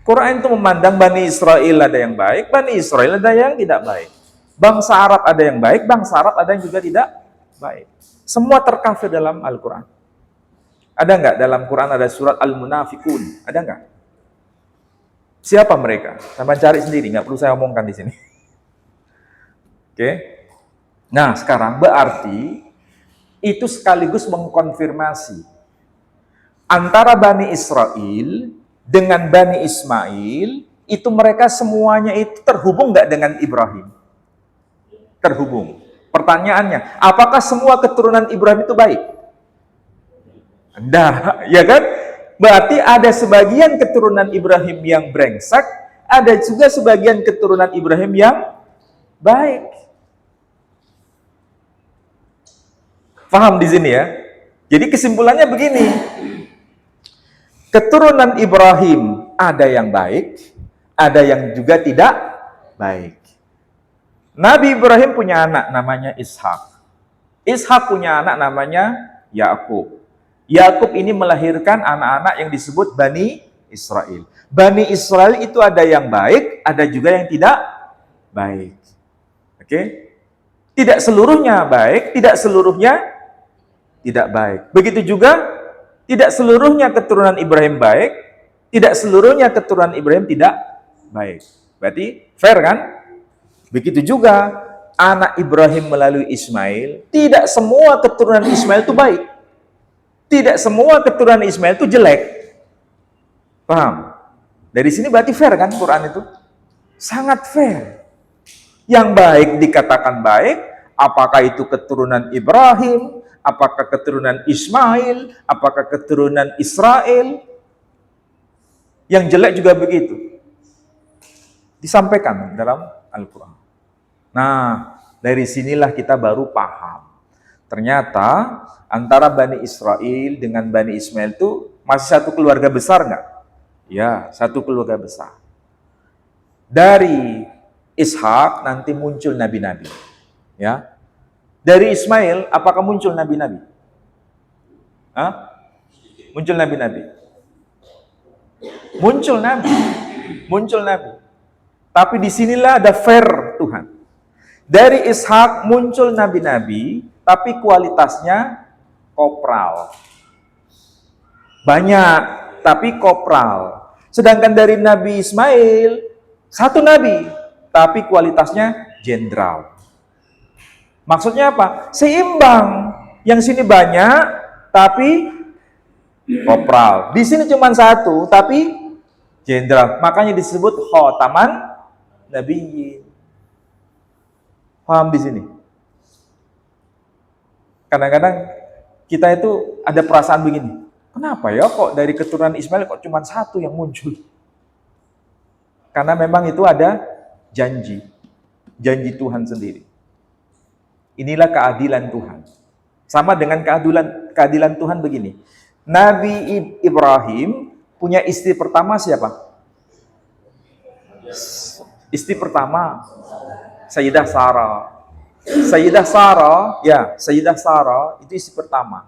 Quran itu memandang Bani Israel ada yang baik, Bani Israel ada yang tidak baik. Bangsa Arab ada yang baik, bangsa Arab ada yang juga tidak baik. Semua terkafir dalam Al-Quran. Ada nggak dalam Quran ada surat Al-Munafikun? Ada nggak? Siapa mereka? Sampai cari sendiri, nggak perlu saya omongkan di sini. Oke. Nah, sekarang berarti itu sekaligus mengkonfirmasi antara Bani Israel dengan Bani Ismail, itu mereka semuanya itu terhubung nggak dengan Ibrahim? Terhubung. Pertanyaannya, apakah semua keturunan Ibrahim itu baik? Enggak, ya kan? Berarti ada sebagian keturunan Ibrahim yang brengsek, ada juga sebagian keturunan Ibrahim yang baik. Paham di sini ya? Jadi kesimpulannya begini. Keturunan Ibrahim ada yang baik, ada yang juga tidak baik. Nabi Ibrahim punya anak namanya Ishak. Ishak punya anak namanya Yakub. Yakub ini melahirkan anak-anak yang disebut Bani Israel. Bani Israel itu ada yang baik, ada juga yang tidak baik. Oke? Tidak seluruhnya baik, tidak seluruhnya tidak baik. Begitu juga tidak seluruhnya keturunan Ibrahim baik, tidak seluruhnya keturunan Ibrahim tidak baik. Berarti fair kan? Begitu juga anak Ibrahim melalui Ismail, tidak semua keturunan Ismail itu baik. Tidak semua keturunan Ismail itu jelek. Paham? Dari sini berarti fair kan Quran itu? Sangat fair. Yang baik dikatakan baik, apakah itu keturunan Ibrahim, apakah keturunan Ismail, apakah keturunan Israel. Yang jelek juga begitu. Disampaikan dalam Al-Quran. Nah, dari sinilah kita baru paham. Ternyata antara Bani Israel dengan Bani Ismail itu masih satu keluarga besar nggak? Ya, satu keluarga besar. Dari Ishak nanti muncul nabi-nabi. Ya. Dari Ismail apakah muncul nabi-nabi? Hah? Muncul nabi-nabi. Muncul nabi. Muncul nabi. Tapi disinilah ada fair Tuhan. Dari Ishak muncul nabi-nabi, tapi kualitasnya kopral. Banyak, tapi kopral. Sedangkan dari Nabi Ismail, satu nabi, tapi kualitasnya jenderal. Maksudnya apa? Seimbang. Yang sini banyak, tapi kopral. Di sini cuma satu, tapi jenderal. Makanya disebut khotaman nabiyyin. Paham di sini? Kadang-kadang kita itu ada perasaan begini. Kenapa ya kok dari keturunan Ismail kok cuma satu yang muncul? Karena memang itu ada janji. Janji Tuhan sendiri. Inilah keadilan Tuhan. Sama dengan keadilan Tuhan begini. Nabi Ibrahim punya istri pertama siapa? Istri pertama Sayyidah Sarah. Sayyidah Sarah itu istri pertama.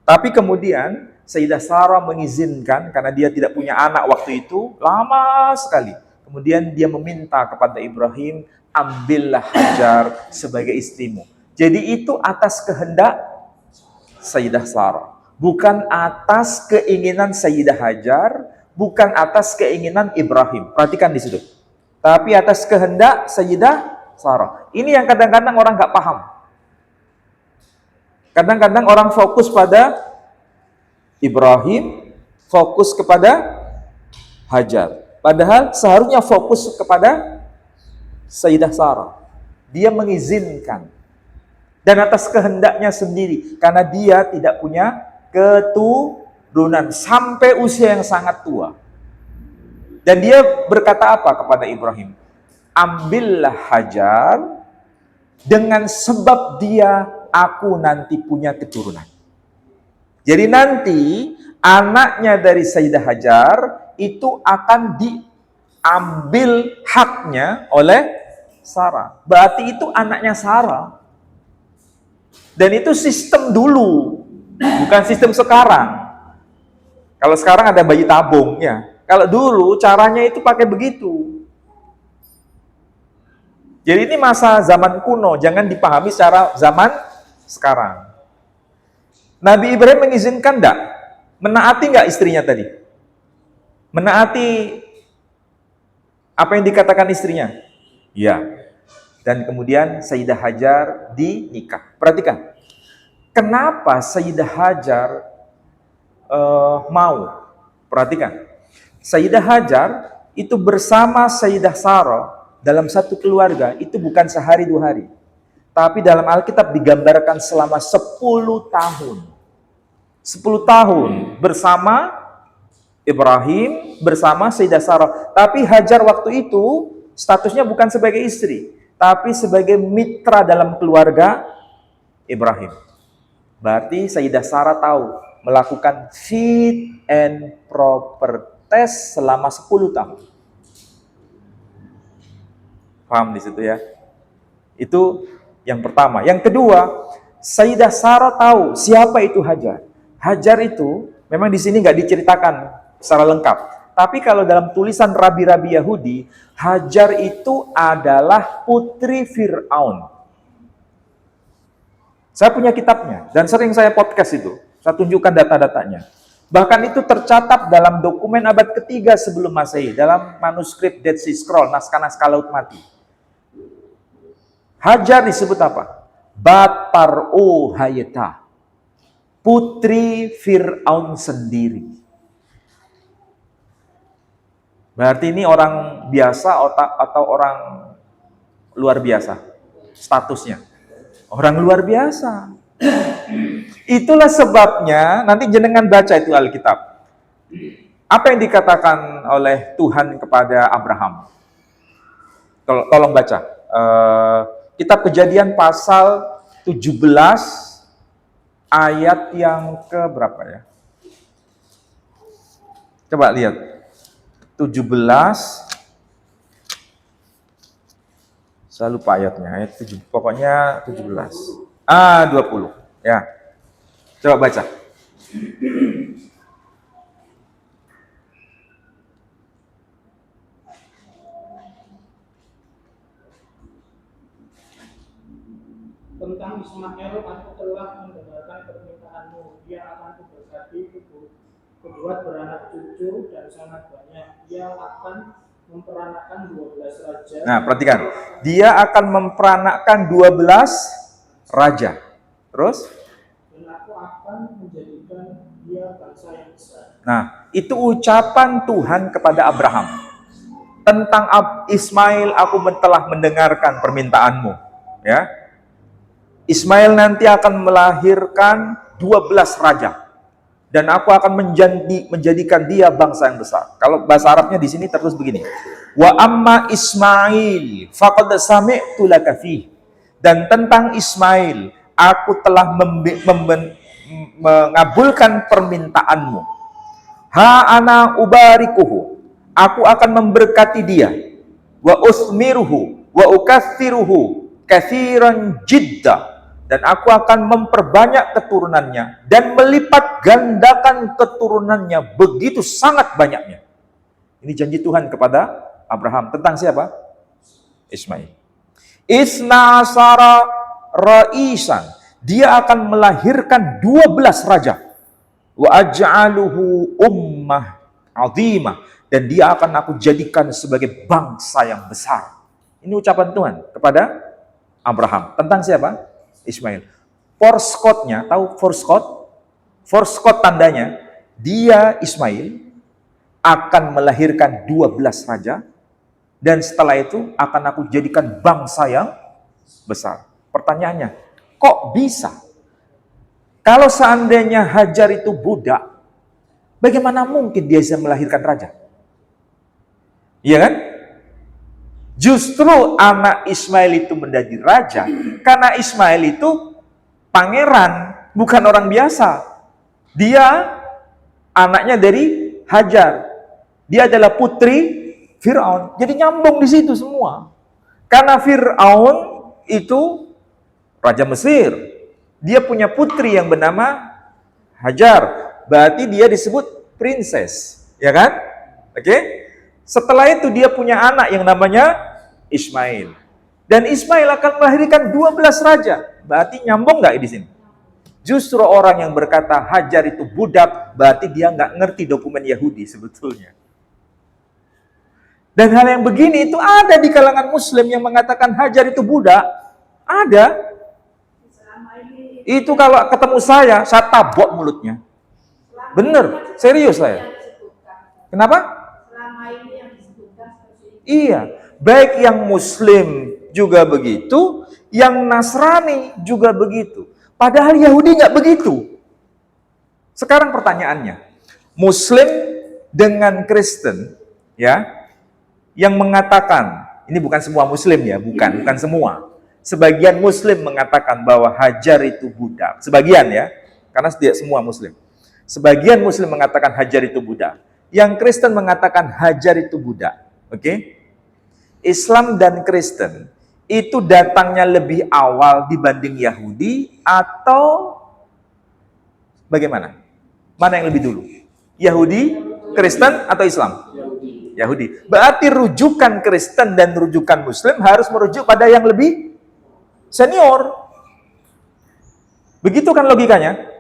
Tapi kemudian Sayyidah Sarah mengizinkan karena dia tidak punya anak waktu itu, lama sekali. Kemudian dia meminta kepada Ibrahim, ambillah Hajar sebagai istrimu. Jadi itu atas kehendak Sayyidah Sarah. Bukan atas keinginan Sayyidah Hajar, bukan atas keinginan Ibrahim. Perhatikan di situ. Tapi atas kehendak Sayyidah Sarah. Ini yang kadang-kadang orang nggak paham. Kadang-kadang orang fokus pada Ibrahim, fokus kepada Hajar. Padahal seharusnya fokus kepada Sayyidah Sarah. Dia mengizinkan. Dan atas kehendaknya sendiri. Karena dia tidak punya keturunan. Sampai usia yang sangat tua. Dan dia berkata apa kepada Ibrahim? Ambillah Hajar dengan sebab dia aku nanti punya keturunan. Jadi nanti anaknya dari Sayyidah Hajar itu akan diambil haknya oleh Sarah. Berarti itu anaknya Sarah. Dan itu sistem dulu, bukan sistem sekarang. Kalau sekarang ada bayi tabung ya. Kalau dulu caranya itu pakai begitu. Jadi ini masa zaman kuno, jangan dipahami secara zaman sekarang. Nabi Ibrahim mengizinkan enggak? Menaati enggak istrinya tadi? Menaati apa yang dikatakan istrinya? Ya. Dan kemudian Sayyidah Hajar dinikah. Perhatikan. Kenapa Sayyidah Hajar mau? Perhatikan. Sayyidah Hajar itu bersama Sayyidah Sarah dalam satu keluarga itu bukan sehari 2 hari. Tapi dalam Alkitab digambarkan selama 10 tahun. 10 tahun bersama Ibrahim, bersama Sayyidah Sarah. Tapi Hajar waktu itu statusnya bukan sebagai istri, tapi sebagai mitra dalam keluarga Ibrahim. Berarti Sayyidah Sarah tahu melakukan fit and proper test selama 10 tahun. Paham di situ ya? Itu yang pertama. Yang kedua, Sayyidah Sarah tahu siapa itu Hajar. Hajar itu memang di sini nggak diceritakan secara lengkap. Tapi kalau dalam tulisan rabi-rabi Yahudi, Hajar itu adalah putri Fir'aun. Saya punya kitabnya dan sering saya podcast itu. Saya tunjukkan data-datanya. Bahkan itu tercatat dalam dokumen abad ketiga sebelum Masehi, dalam manuskrip Dead Sea Scroll, naskah-naskah Laut Mati. Hajar disebut apa? Bat Par'o Hayeta, putri Fir'aun sendiri. Berarti ini orang biasa atau orang luar biasa statusnya? Orang luar biasa. Itulah sebabnya nanti jenengan baca itu Alkitab. Apa yang dikatakan oleh Tuhan kepada Abraham? Tolong baca. Kitab Kejadian pasal 17 ayat yang ke berapa ya? Coba lihat. 17. Saya lupa ayatnya. Ayat 7. Pokoknya 17. 20. Ya. Coba baca. Tentang Ismail, aku telah mendengarkan permintaanmu. Dia akan kuberkati, kubuat beranak cucu dan sangat banyak. Dia akan memperanakkan 12 raja. Nah, perhatikan. Dia akan memperanakkan 12 raja. Terus? Dan aku akan menjadikan dia bangsa yang besar. Nah, itu ucapan Tuhan kepada Abraham. Tentang Ismail, aku telah mendengarkan permintaanmu. Ya. Ismail nanti akan melahirkan 12 raja. Dan aku akan menjadikan dia bangsa yang besar. Kalau bahasa Arabnya di sini terus begini. Wa amma Ismail faqad sami'tu laka fi. Dan tentang Ismail, aku telah mengabulkan permintaanmu. Ha ana ubarikuhu. Aku akan memberkati dia. Wa usmiruhu wa ukatsiruhu katsiran jidda. Dan aku akan memperbanyak keturunannya dan melipat gandakan keturunannya begitu sangat banyaknya. Ini janji Tuhan kepada Abraham tentang siapa? Ismail. Isna asara ra'isan. Dia akan melahirkan 12 raja. Wa aj'aluhu ummah azimah. Dan dia akan aku jadikan sebagai bangsa yang besar. Ini ucapan Tuhan kepada Abraham. Tentang siapa? Ismail. Forskotnya, tahu forskot? Forskot tandanya, dia Ismail akan melahirkan 12 raja, dan setelah itu akan aku jadikan bangsa yang besar. Pertanyaannya, kok bisa? Kalau seandainya Hajar itu budak, bagaimana mungkin dia bisa melahirkan raja? Iya kan? Justru anak Ismail itu menjadi raja karena Ismail itu pangeran, bukan orang biasa. Dia anaknya dari Hajar. Dia adalah putri Fir'aun. Jadi nyambung di situ semua. Karena Fir'aun itu raja Mesir. Dia punya putri yang bernama Hajar. Berarti dia disebut princess, ya kan? Oke? Setelah itu dia punya anak yang namanya Ismail. Dan Ismail akan melahirkan 12 raja. Berarti nyambung nggak di sini? Justru orang yang berkata Hajar itu budak, berarti dia nggak ngerti dokumen Yahudi sebetulnya. Dan hal yang begini itu ada di kalangan Muslim yang mengatakan Hajar itu budak. Ada. Itu kalau ketemu saya tabok mulutnya. Bener, serius saya. Kenapa? Iya, baik yang Muslim juga begitu, yang Nasrani juga begitu. Padahal Yahudi nggak begitu. Sekarang pertanyaannya, Muslim dengan Kristen, ya, yang mengatakan, ini bukan semua Muslim ya, bukan semua. Sebagian Muslim mengatakan bahwa Hajar itu budak. Sebagian ya, karena tidak semua Muslim. Sebagian Muslim mengatakan Hajar itu budak. Yang Kristen mengatakan Hajar itu budak. Oke? Islam dan Kristen itu datangnya lebih awal dibanding Yahudi atau bagaimana? Mana yang lebih dulu? Yahudi, Kristen, atau Islam? Yahudi. Berarti rujukan Kristen dan rujukan Muslim harus merujuk pada yang lebih senior. Begitu kan logikanya?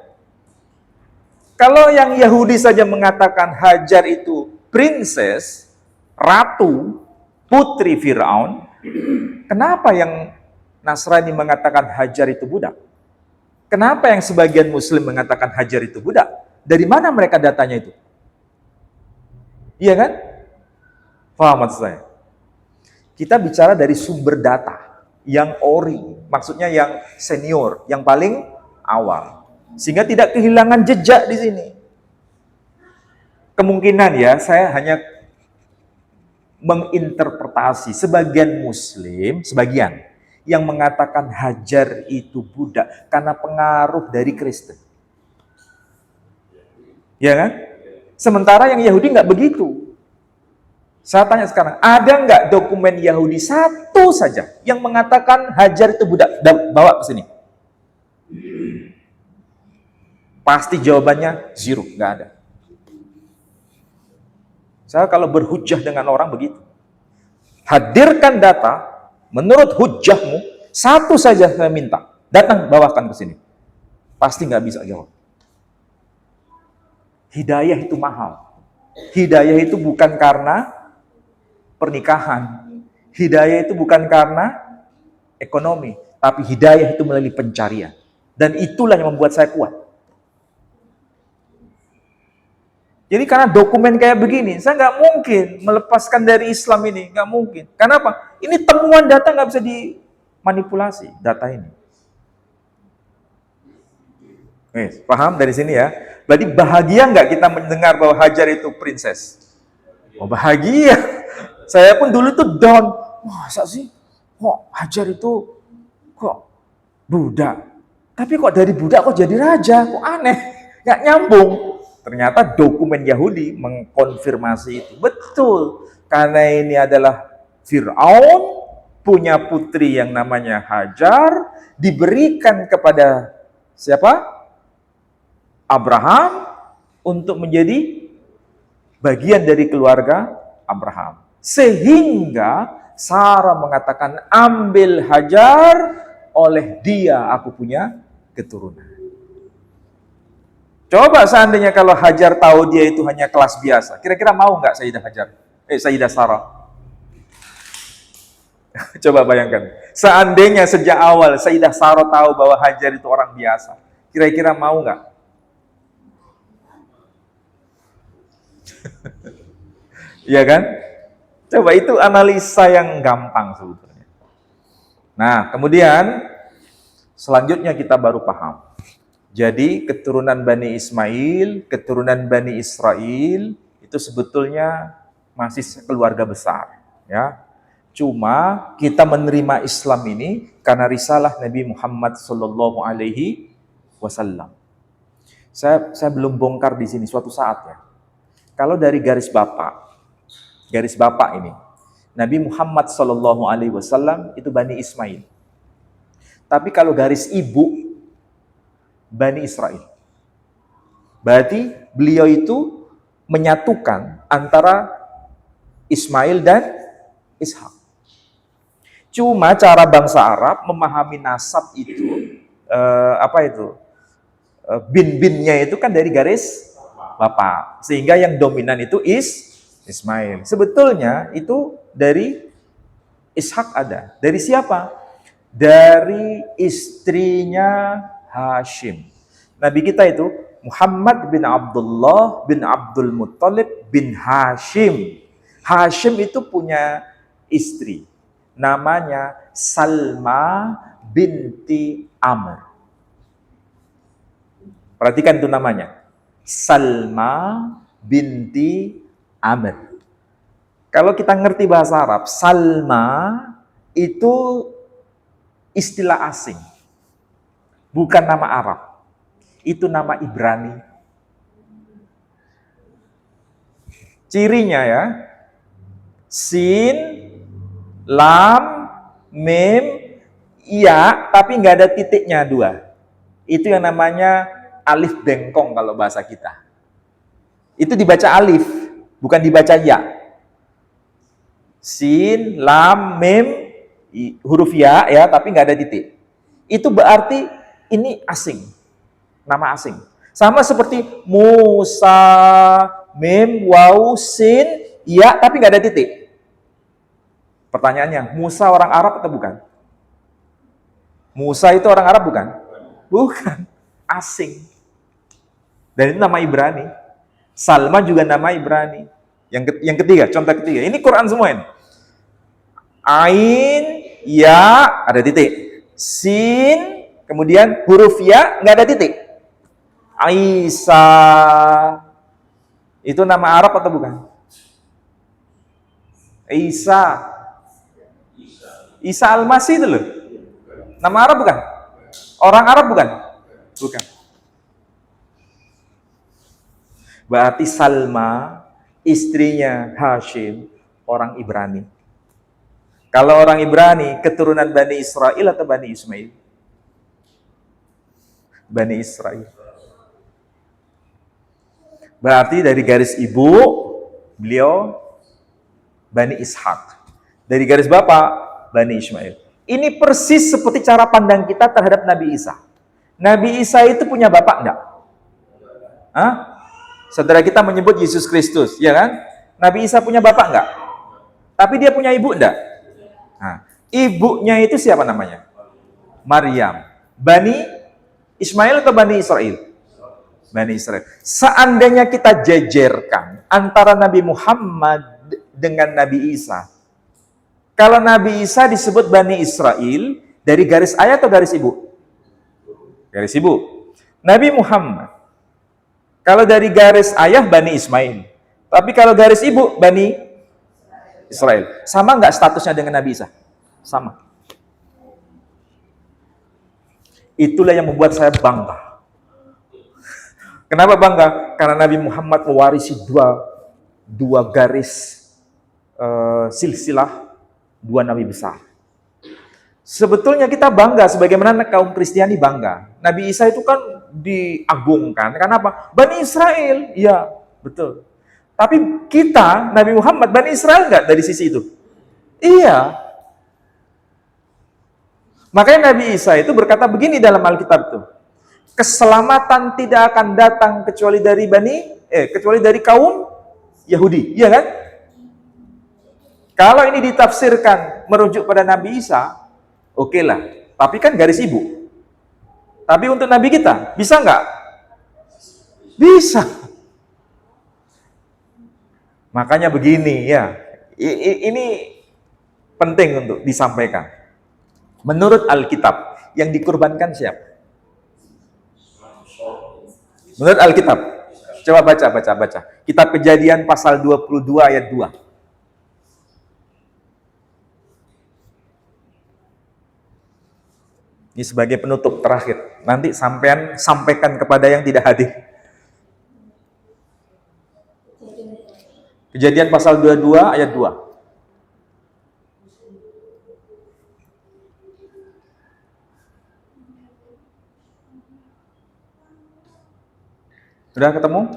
Kalau yang Yahudi saja mengatakan Hajar itu princess, ratu, putri Fir'aun, kenapa yang Nasrani mengatakan Hajar itu budak? Kenapa yang sebagian Muslim mengatakan Hajar itu budak? Dari mana mereka datanya itu? Iya kan? Paham maksud saya? Kita bicara dari sumber data yang ori, maksudnya yang senior, yang paling awal. Sehingga tidak kehilangan jejak di sini. Kemungkinan ya, saya hanya menginterpretasi sebagian Muslim, sebagian yang mengatakan Hajar itu budak karena pengaruh dari Kristen. Ya kan? Sementara yang Yahudi nggak begitu. Saya tanya sekarang, ada nggak dokumen Yahudi satu saja yang mengatakan Hajar itu budak? Bawa ke sini. Pasti jawabannya zero, nggak ada. Saya kalau berhujjah dengan orang begitu. Hadirkan data, menurut hujjahmu, satu saja saya minta. Datang, bawakan ke sini. Pasti nggak bisa jawab. Hidayah itu mahal. Hidayah itu bukan karena pernikahan. Hidayah itu bukan karena ekonomi. Tapi hidayah itu melalui pencarian. Dan itulah yang membuat saya kuat. Jadi karena dokumen kayak begini, saya nggak mungkin melepaskan dari Islam ini. Nggak mungkin. Karena apa? Ini temuan data nggak bisa dimanipulasi, data ini. Paham dari sini ya? Berarti bahagia nggak kita mendengar bahwa Hajar itu princess? Oh bahagia. Saya pun dulu tuh down. Masa sih? Kok Hajar itu kok budak? Tapi kok dari budak kok jadi raja? Kok aneh? Nggak nyambung. Ternyata dokumen Yahudi mengkonfirmasi itu. Betul. Karena ini adalah Fir'aun, punya putri yang namanya Hajar, diberikan kepada siapa? Abraham, untuk menjadi bagian dari keluarga Abraham. Sehingga Sarah mengatakan, ambil Hajar, oleh dia aku punya keturunan. Coba seandainya kalau Hajar tahu dia itu hanya kelas biasa, kira-kira mau nggak Sayyidah Hajar? Sayyidah Sarah? Coba bayangkan, seandainya sejak awal Sayyidah Sarah tahu bahwa Hajar itu orang biasa, kira-kira mau nggak? Iya kan? Coba itu analisa yang gampang sebetulnya. Nah, kemudian selanjutnya kita baru paham. Jadi keturunan Bani Ismail, keturunan Bani Israel itu sebetulnya masih keluarga besar, ya. Cuma kita menerima Islam ini karena risalah Nabi Muhammad sallallahu alaihi wasallam. Saya belum bongkar di sini suatu saat ya. Kalau dari garis bapak ini, Nabi Muhammad sallallahu alaihi wasallam itu Bani Ismail. Tapi kalau garis ibu, Bani Israel. Berarti beliau itu menyatukan antara Ismail dan Ishak. Cuma cara bangsa Arab memahami nasab itu, bin-binnya itu kan dari garis bapak. Sehingga yang dominan itu Ismail. Sebetulnya itu dari Ishak ada. Dari siapa? Dari istrinya Hashim. Nabi kita itu Muhammad bin Abdullah bin Abdul Muttalib bin Hashim. Hashim itu punya istri. Namanya Salma binti Amr. Perhatikan itu namanya. Salma binti Amr. Kalau kita ngerti bahasa Arab, Salma itu istilah asing. Bukan nama Arab. Itu nama Ibrani. Cirinya ya, sin, lam, mim, ya, tapi nggak ada titiknya dua. Itu yang namanya alif bengkong kalau bahasa kita. Itu dibaca alif, bukan dibaca ya. Sin, lam, mim, huruf ya, tapi nggak ada titik. Itu berarti ini asing, nama asing. Sama seperti Musa, mim, waw, sin, ya, tapi nggak ada titik. Pertanyaannya, Musa orang Arab atau bukan? Musa itu orang Arab bukan? Bukan, asing. Dan itu nama Ibrani. Salma juga nama Ibrani. Yang ketiga, contoh ketiga. Ini Quran semua ini. Ain, ya, ada titik. Sin, kemudian huruf ya, nggak ada titik. Isa, itu nama Arab atau bukan? Isa Al-Masih itu loh. Nama Arab bukan? Orang Arab bukan? Bukan. Berarti Salma, istrinya Hashim, orang Ibrani. Kalau orang Ibrani, keturunan Bani Israel atau Bani Ismail? Bani Israel. Berarti dari garis ibu, beliau Bani Ishak. Dari garis bapak, Bani Ismail. Ini persis seperti cara pandang kita terhadap Nabi Isa. Nabi Isa itu punya bapak enggak? Hah? Saudara kita menyebut Yesus Kristus, ya kan? Nabi Isa punya bapak enggak? Tapi dia punya ibu enggak? Nah, ibunya itu siapa namanya? Maryam. Bani Ismail atau Bani Israel? Bani Israel. Seandainya kita jejerkan antara Nabi Muhammad dengan Nabi Isa, kalau Nabi Isa disebut Bani Israel, dari garis ayah atau garis ibu? Garis ibu. Nabi Muhammad, kalau dari garis ayah Bani Ismail, tapi kalau garis ibu Bani Israel. Sama nggak statusnya dengan Nabi Isa? Sama. Itulah yang membuat saya bangga. Kenapa bangga? Karena Nabi Muhammad mewarisi dua garis silsilah, dua nabi besar. Sebetulnya kita bangga, sebagaimana kaum Kristiani bangga. Nabi Isa itu kan diagungkan. Kenapa? Bani Israel. Iya, betul. Tapi kita, Nabi Muhammad, Bani Israel enggak dari sisi itu? Iya. Makanya Nabi Isa itu berkata begini dalam Alkitab itu. Keselamatan tidak akan datang kecuali dari kaum Yahudi. Iya kan? Kalau ini ditafsirkan merujuk pada Nabi Isa, oke lah. Tapi kan garis ibu. Tapi untuk Nabi kita, bisa nggak? Bisa. Makanya begini ya, ini penting untuk disampaikan. Menurut Alkitab, yang dikurbankan siapa? Menurut Alkitab, coba baca. Kitab Kejadian pasal 22 ayat 2. Ini sebagai penutup terakhir. Nanti sampean sampaikan kepada yang tidak hadir. Kejadian pasal 22 ayat 2. Sudah ketemu?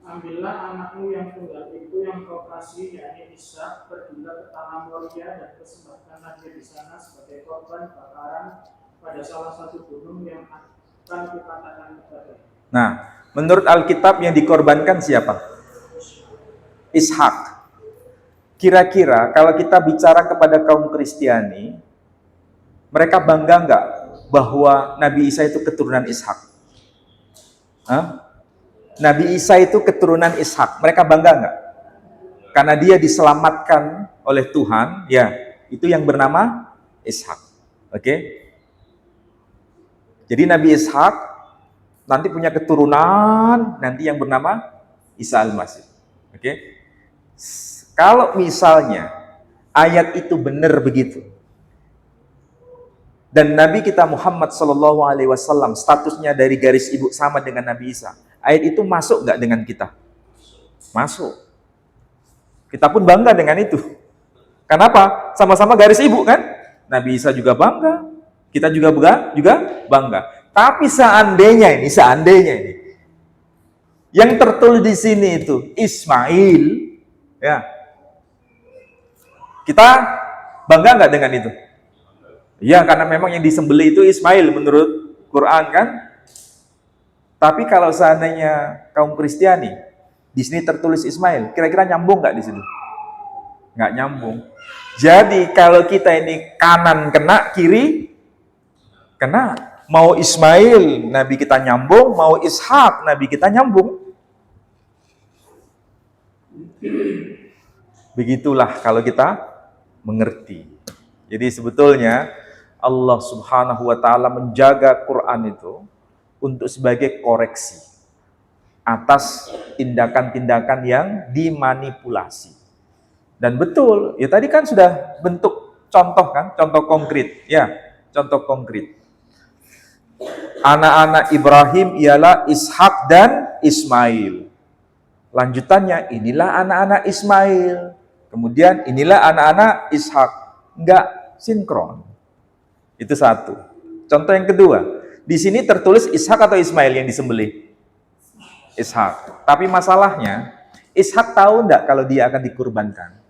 Ambillah anakmu yang tunggal itu yang kau kasih, yakni Ishak, pergilah ke tanah Moria dan persembahkanlah dia di sana sebagai korban bakaran pada salah satu gunung yang akan kukatakan kepada. Nah, menurut Alkitab yang dikorbankan siapa? Ishak. Kira-kira kalau kita bicara kepada kaum Kristiani, mereka bangga nggak bahwa Nabi Isa itu keturunan Ishak? Nabi Isa itu keturunan Ishak. Mereka bangga nggak? Karena dia diselamatkan oleh Tuhan, ya, itu yang bernama Ishak. Oke? Jadi Nabi Ishak nanti punya keturunan nanti yang bernama Isa Al-Masih. Oke? Kalau misalnya ayat itu benar begitu, Dan Nabi kita Muhammad Sallallahu Alaihi Wasallam statusnya dari garis ibu sama dengan Nabi Isa. Ayat itu masuk nggak dengan kita? Masuk. Kita pun bangga dengan itu. Kenapa? Sama-sama garis ibu kan? Nabi Isa juga bangga, kita juga bangga. Tapi seandainya ini, yang tertulis di sini itu Ismail, ya, kita bangga nggak dengan itu? Ya, karena memang yang disembelih itu Ismail menurut Quran kan. Tapi kalau seandainya kaum Kristiani, di sini tertulis Ismail, kira-kira nyambung nggak di situ? Nggak nyambung. Jadi kalau kita ini kanan kena, kiri kena. Mau Ismail, Nabi kita nyambung. Mau Ishak, Nabi kita nyambung. Begitulah kalau kita mengerti. Jadi sebetulnya Allah Subhanahu wa Ta'ala menjaga Quran itu untuk sebagai koreksi atas tindakan-tindakan yang dimanipulasi. Dan betul, ya tadi kan sudah bentuk contoh kan, contoh konkret. Ya, contoh konkret. Anak-anak Ibrahim ialah Ishak dan Ismail. Lanjutannya, inilah anak-anak Ismail. Kemudian inilah anak-anak Ishak. Enggak sinkron. Itu satu. Contoh yang kedua, di sini tertulis Ishak atau Ismail yang disembelih? Ishak. Tapi masalahnya, Ishak tahu enggak kalau dia akan dikurbankan?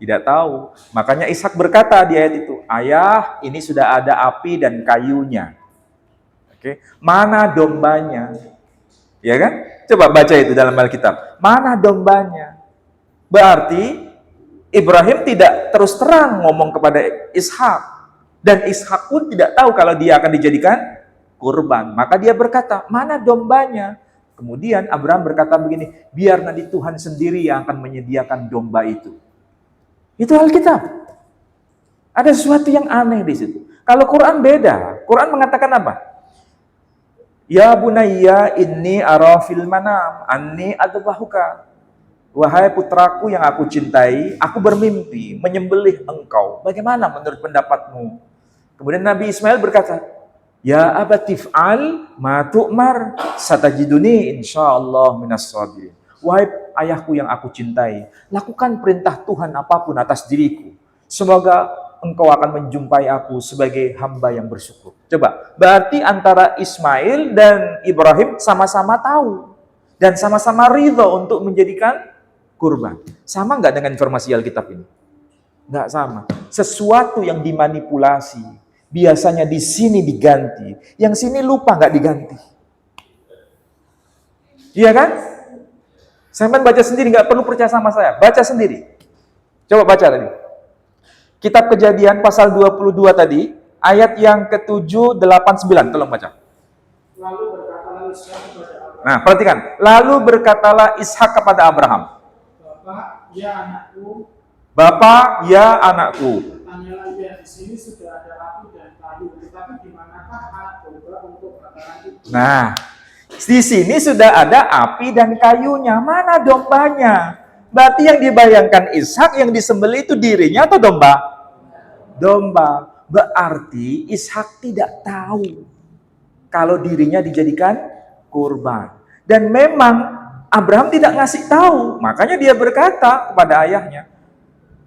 Tidak tahu. Makanya Ishak berkata di ayat itu, "Ayah, ini sudah ada api dan kayunya." Oke, mana dombanya? Ya kan? Coba baca itu dalam Alkitab. Mana dombanya? Berarti Ibrahim tidak terus terang ngomong kepada Ishak. Dan Ishak pun tidak tahu kalau dia akan dijadikan kurban. Maka dia berkata, "Mana dombanya?" Kemudian Abraham berkata begini, "Biar nanti Tuhan sendiri yang akan menyediakan domba itu." Itu Alkitab. Ada sesuatu yang aneh di situ. Kalau Quran beda. Quran mengatakan apa? Ya bunayya inni ara fil manam anni adbahuka. Wahai putraku yang aku cintai, aku bermimpi menyembelih engkau. Bagaimana menurut pendapatmu? Kemudian Nabi Ismail berkata, "Ya abatif'al ma tu'mar satajiduni insyaallah minas sabirin." Wahai ayahku yang aku cintai, lakukan perintah Tuhan apapun atas diriku. Semoga engkau akan menjumpai aku sebagai hamba yang bersyukur. Coba, berarti antara Ismail dan Ibrahim sama-sama tahu. Dan sama-sama ridho untuk menjadikan kurban. Sama nggak dengan informasi Alkitab ini? Nggak sama. Sesuatu yang dimanipulasi, biasanya di sini diganti. Yang sini lupa nggak diganti. Iya kan? Sampai baca sendiri, nggak perlu percaya sama saya. Baca sendiri. Coba baca tadi. Kitab Kejadian pasal 22 tadi, ayat yang ke-7, 8, 9. Tolong baca. Lalu berkatalah Ishak kepada Abraham. Nah, perhatikan. Lalu berkatalah Ishak kepada Abraham. Bapak, ya anakku. Bapak, ya anakku. Bertanyalah ia, di sini sudah ada api dan kayu, tetapi di manakah anak domba untuk bakaran itu? Nah, di sini sudah ada api dan kayunya. Mana dombanya? Berarti yang dibayangkan Ishak yang disembelih itu dirinya atau domba? Domba. Berarti Ishak tidak tahu kalau dirinya dijadikan kurban. Dan memang Abraham tidak ngasih tahu. Makanya dia berkata kepada ayahnya,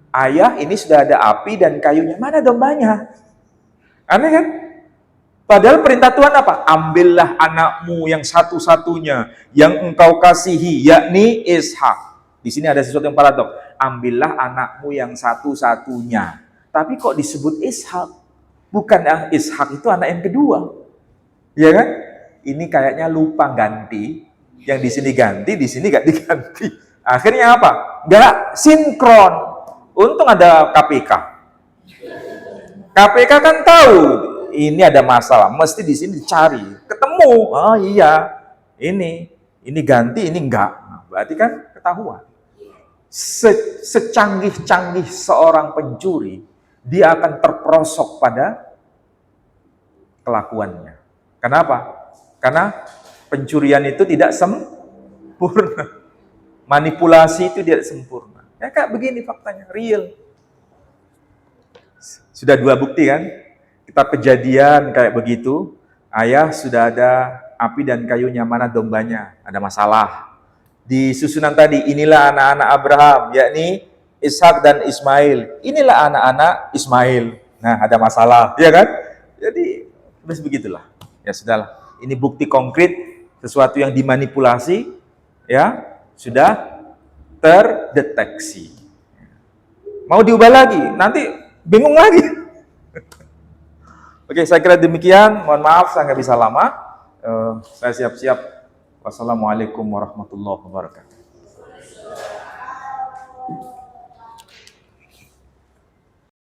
"Ayah, ini sudah ada api dan kayunya. Mana dombanya?" Aneh kan? Padahal perintah Tuhan apa? Ambillah anakmu yang satu-satunya yang engkau kasihi, yakni Ishak. Di sini ada sesuatu yang paradok. Ambillah anakmu yang satu-satunya. Tapi kok disebut Ishak? Bukan Ishak itu anak yang kedua. Ya kan? Ini kayaknya lupa ganti. Yang di sini ganti, di sini gak diganti. Akhirnya apa? Gak sinkron. Untung ada KPK. KPK kan tahu ini ada masalah, mesti di sini dicari, ketemu. Oh iya, ini ganti, ini enggak. Nah, berarti kan ketahuan. Secanggih-canggih seorang pencuri, dia akan terperosok pada kelakuannya. Kenapa? Karena pencurian itu tidak sempurna. Manipulasi itu tidak sempurna. Ya kayak begini faktanya, real. Sudah 2 bukti kan? kita kejadian kayak begitu, ayah sudah ada api dan kayunya, mana dombanya, ada masalah. Di susunan tadi, inilah anak-anak Abraham, yakni Ishak dan Ismail. Inilah anak-anak Ismail. Nah, ada masalah, ya kan? Jadi, terus begitulah. Ya sudahlah. Ini bukti konkret sesuatu yang dimanipulasi, ya sudah terdeteksi. Mau diubah lagi, nanti bingung lagi. Oke, saya kira demikian. Mohon maaf, saya nggak bisa lama. Saya siap-siap. Wassalamualaikum warahmatullahi wabarakatuh.